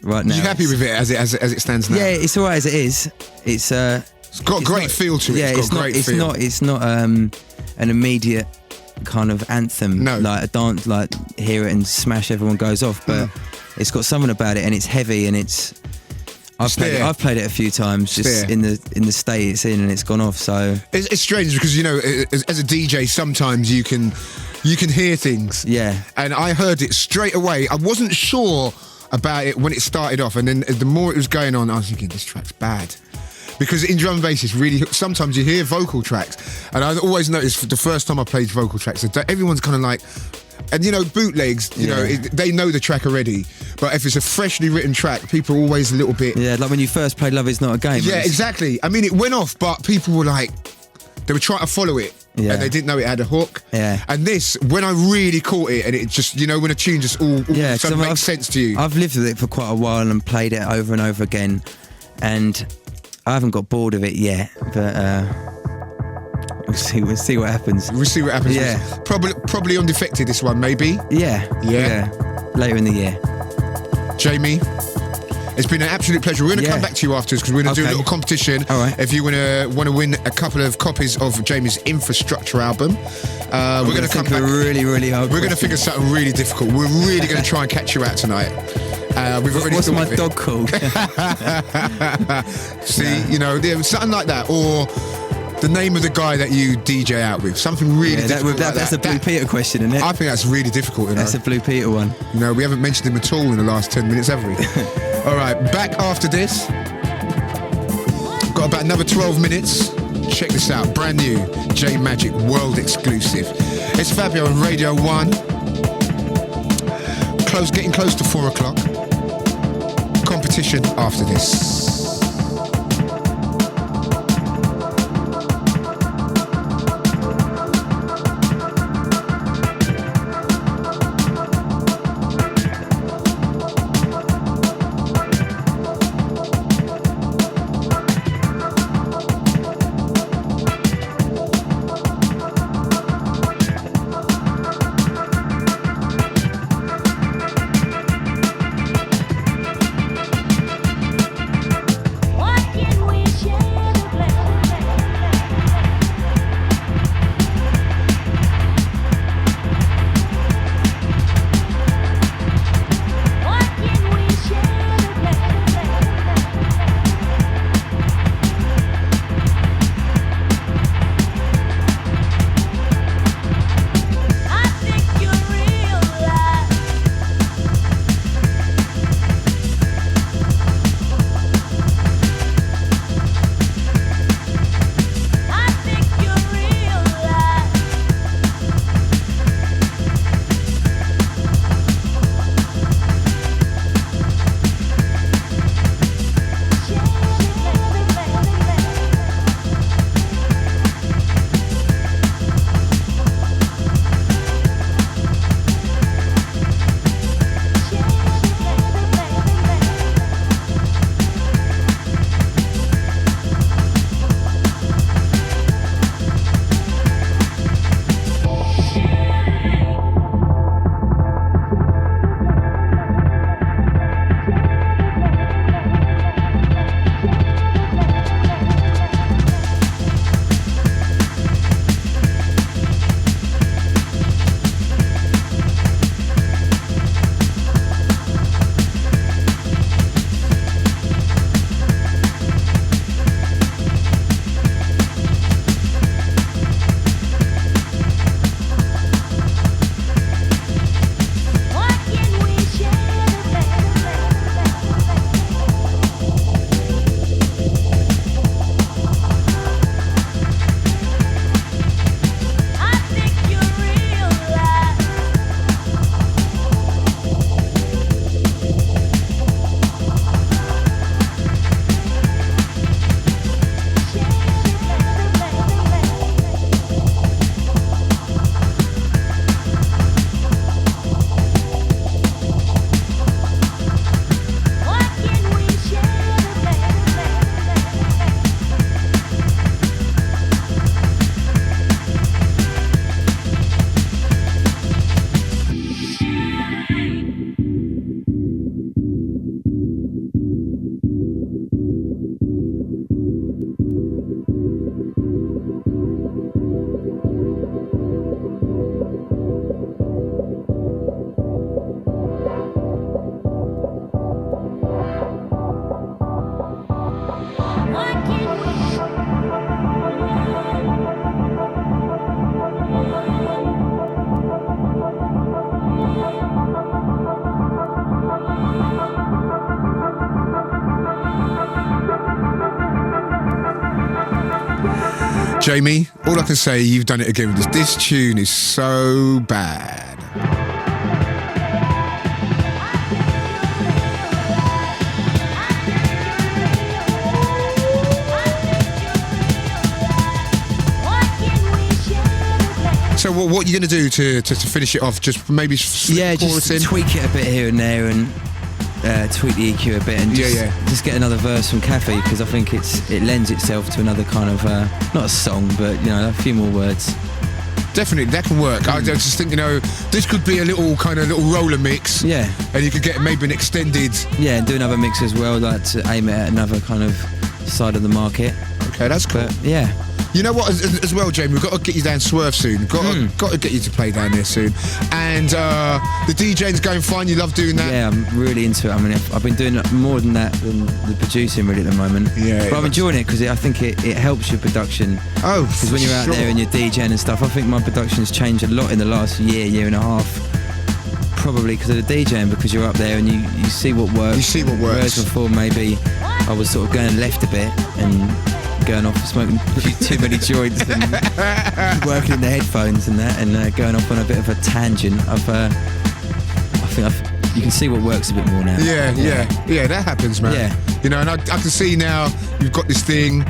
right now, you happy with it as it stands now? Yeah, it's alright as it is. It's got a great feel to it. Yeah, it's not an immediate kind of anthem, like a dance, like hear it and smash, everyone goes off, but it's got something about it, and it's heavy, and I've played it a few times, just in the state it's in, and it's gone off. So it's strange, because as a DJ, sometimes you can hear things. Yeah. And I heard it straight away. I wasn't sure about it when it started off, and then the more it was going on, I was thinking, this track's bad. Because in drum and bass, it's really, sometimes you hear vocal tracks, and I always noticed the first time I played vocal tracks, that everyone's kind of like, and bootlegs, they know the track already, but if it's a freshly written track, people are always a little bit... Yeah, like when you first played Love Is Not a Game. Yeah, exactly. I mean, it went off, but people were like, they were trying to follow it, and they didn't know it had a hook. Yeah. And this, when I really caught it, and it just, when a tune just all suddenly makes sense to you. I've lived with it for quite a while and played it over and over again, and I haven't got bored of it yet, but we'll see what happens. We'll see what happens. Yeah. Probably undefected, this one, maybe. Yeah. Later in the year. Jamie, it's been an absolute pleasure. We're going to come back to you afterwards, because we're going to do a little competition. All right. If you want to win a couple of copies of Jamie's Infrastructure album, we're going to come back. Really, really hard. We're going to figure something really difficult. We're really going to try and catch you out tonight. What's my dog called? See, something like that, or the name of the guy that you DJ out with. Something really difficult. That's a Blue Peter question, isn't it? I think that's really difficult. That's a Blue Peter one. We haven't mentioned him at all in the last 10 minutes, have we? All right, back after this. Got about another 12 minutes. Check this out, brand new J Majik world exclusive. It's Fabio on Radio 1. Getting close to 4 o'clock. Competition after this. Jamie, all I can say, you've done it again with this. This tune is so bad. So what are you going to do to finish it off? Just maybe just tweak it a bit here and there and tweak the EQ a bit and just get another verse from Cafe, because I think it lends itself to another kind of not a song, but a few more words. Definitely, that can work. I just think this could be a little roller mix. Yeah, and you could get maybe an extended. Yeah, and do another mix as well, like to aim it at another kind of side of the market. Okay, that's cool. But, yeah. You know what, as well, Jamie, we've got to get you down Swerve soon. Got to get you to play down there soon. And the DJing's going fine. You love doing that? Yeah, I'm really into it. I mean, I've been doing more than that than the producing really at the moment. Yeah, but I'm enjoying it because I think it helps your production. Oh, because when you're out there and you're DJing and stuff, I think my production's changed a lot in the last year and a half. Probably because of the DJing, because you're up there and you see what works. You see what works. Whereas before, maybe I was sort of going left a bit and going off and smoking too many joints and working in the headphones and that, and going off on a bit of a tangent. I think you can see what works a bit more now. Yeah, that happens, man. Yeah. And I can see now you've got this thing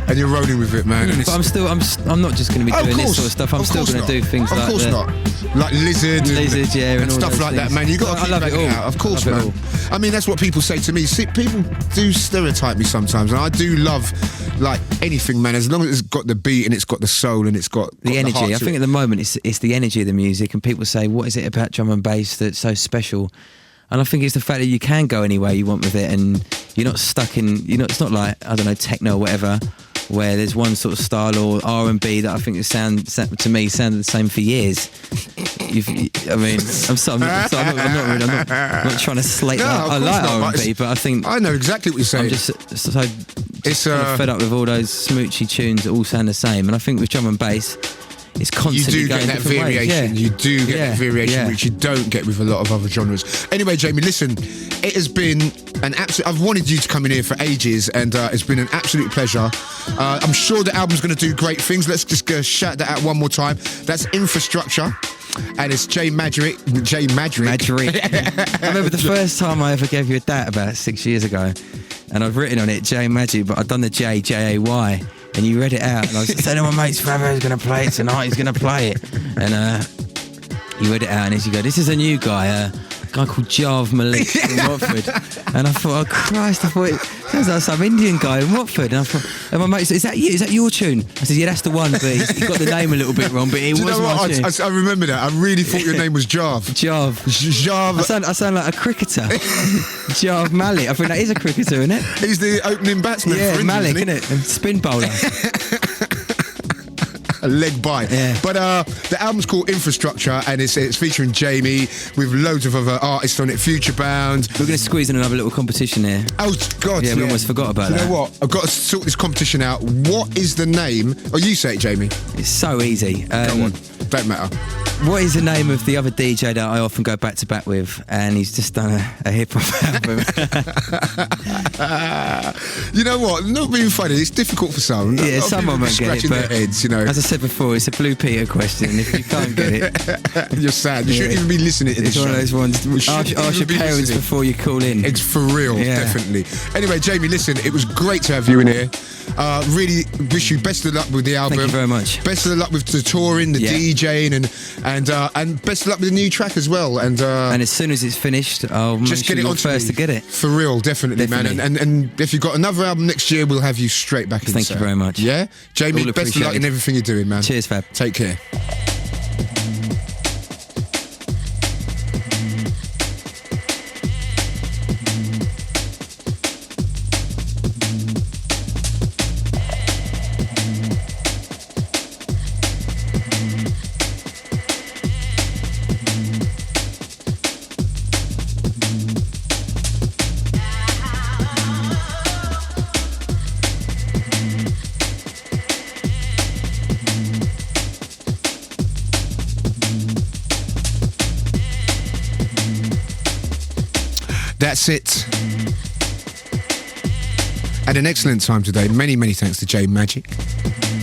and you're rolling with it, man. But I'm not just going to be doing this sort of stuff. I'm still going to do things like that. Of course not. Like Lizard and stuff like that, man. You got to keep that out. Of course, man. I mean, that's what people say to me. See, people do stereotype me sometimes, and I do love like anything, man. As long as it's got the beat and it's got the soul and it's got the energy. I think at the moment it's the energy of the music, and people say, "What is it about drum and bass that's so special?" And I think it's the fact that you can go anywhere you want with it, and you're not stuck in. It's not like, I don't know, techno or whatever, where there's one sort of style, or R&B that I think sounded the same for years. I'm not trying to slate that. I like R&B, but I think I know exactly what you're saying. I'm just kind of fed up with all those smoochy tunes that all sound the same, and I think with drum and bass, it's constantly you do get that variation. You do get that variation, which you don't get with a lot of other genres. Anyway, Jamie, listen, it has been an absolute. I've wanted you to come in here for ages, and it's been an absolute pleasure. I'm sure the album's going to do great things. Let's just shout that out one more time. That's Infrastructure. And it's Majik. I remember the first time I ever gave you a dat about 6 years ago, and I've written on it Majik, but I've done the J-A-Y. And you read it out, and I was saying to my mates, Fabio's going to play it tonight, he's going to play it. And he read it out, and he goes, this is a new guy, a guy called Jav Malik from Watford. And I thought, oh Christ, it sounds like some Indian guy in Watford. And I thought, and my mate said, is that you? Is that your tune? I said, yeah, that's the one, but he got the name a little bit wrong, but it was my tune. I remember that. I really thought your name was Jav. Jav. I sound like a cricketer. Jav Malik. I think that is a cricketer, isn't it? He's the opening batsman for England, Malik, isn't it? And spin bowler. A leg bite. Yeah. But the album's called Infrastructure, and it's featuring Jamie with loads of other artists on it, Future Bound. We're going to squeeze in another little competition here. Oh, God. Yeah, we almost forgot about that. You know what? I've got to sort this competition out. What is the name? Oh, you say it, Jamie. It's so easy. Go on. Don't matter. What is the name of the other DJ that I often go back to back with? And he's just done a hip hop album. You know what? Not being funny, it's difficult for some. Yeah, someone might get it, but their heads, as I said before, it's a Blue Peter question. And if you can't get it, you're sad. You shouldn't even be listening to this. It's one of those ones. Ask your parents before you call in. It's for real, definitely. Anyway, Jamie, listen, it was great to have you in here. Really wish you best of luck with the album. Thank you very much. Best of luck with the touring, the DJing, and best of luck with the new track as well. And as soon as it's finished, I'll just get it on first to get it. For real, definitely. Man. And if you've got another album next year, we'll have you straight back in. Thank you very much. Yeah, Jamie, best of luck in everything you're doing, man. Cheers, Fab. Take care. That's it. Had an excellent time today. Many, many thanks to Majik.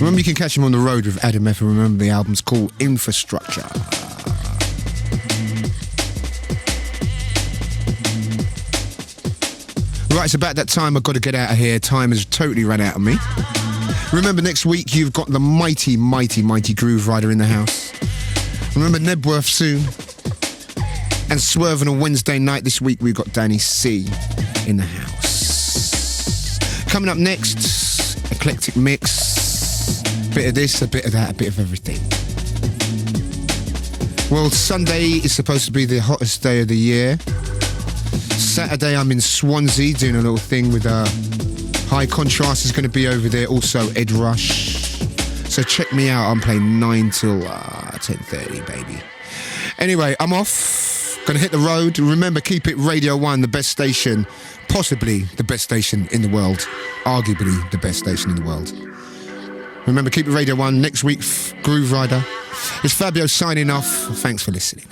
Remember, you can catch him on the road with Adam F. And remember, the album's called Infrastructure. Right, it's about that time. I've got to get out of here. Time has totally run out of me. Remember, next week you've got the mighty, mighty, mighty Grooverider in the house. Remember, Nebworth soon. And Swerve on a Wednesday night. This week we've got Danny C in the house. Coming up next, eclectic mix. Bit of this, a bit of that, a bit of everything. Well, Sunday is supposed to be the hottest day of the year. Saturday I'm in Swansea doing a little thing with High Contrast is going to be over there. Also Ed Rush. So check me out. I'm playing 9 till 10:30, baby. Anyway, I'm off. Gonna hit the road. Remember, keep it Radio 1, the best station, possibly the best station in the world. Arguably the best station in the world. Remember, keep it Radio 1. Next week, Grooverider. It's Fabio signing off. Thanks for listening.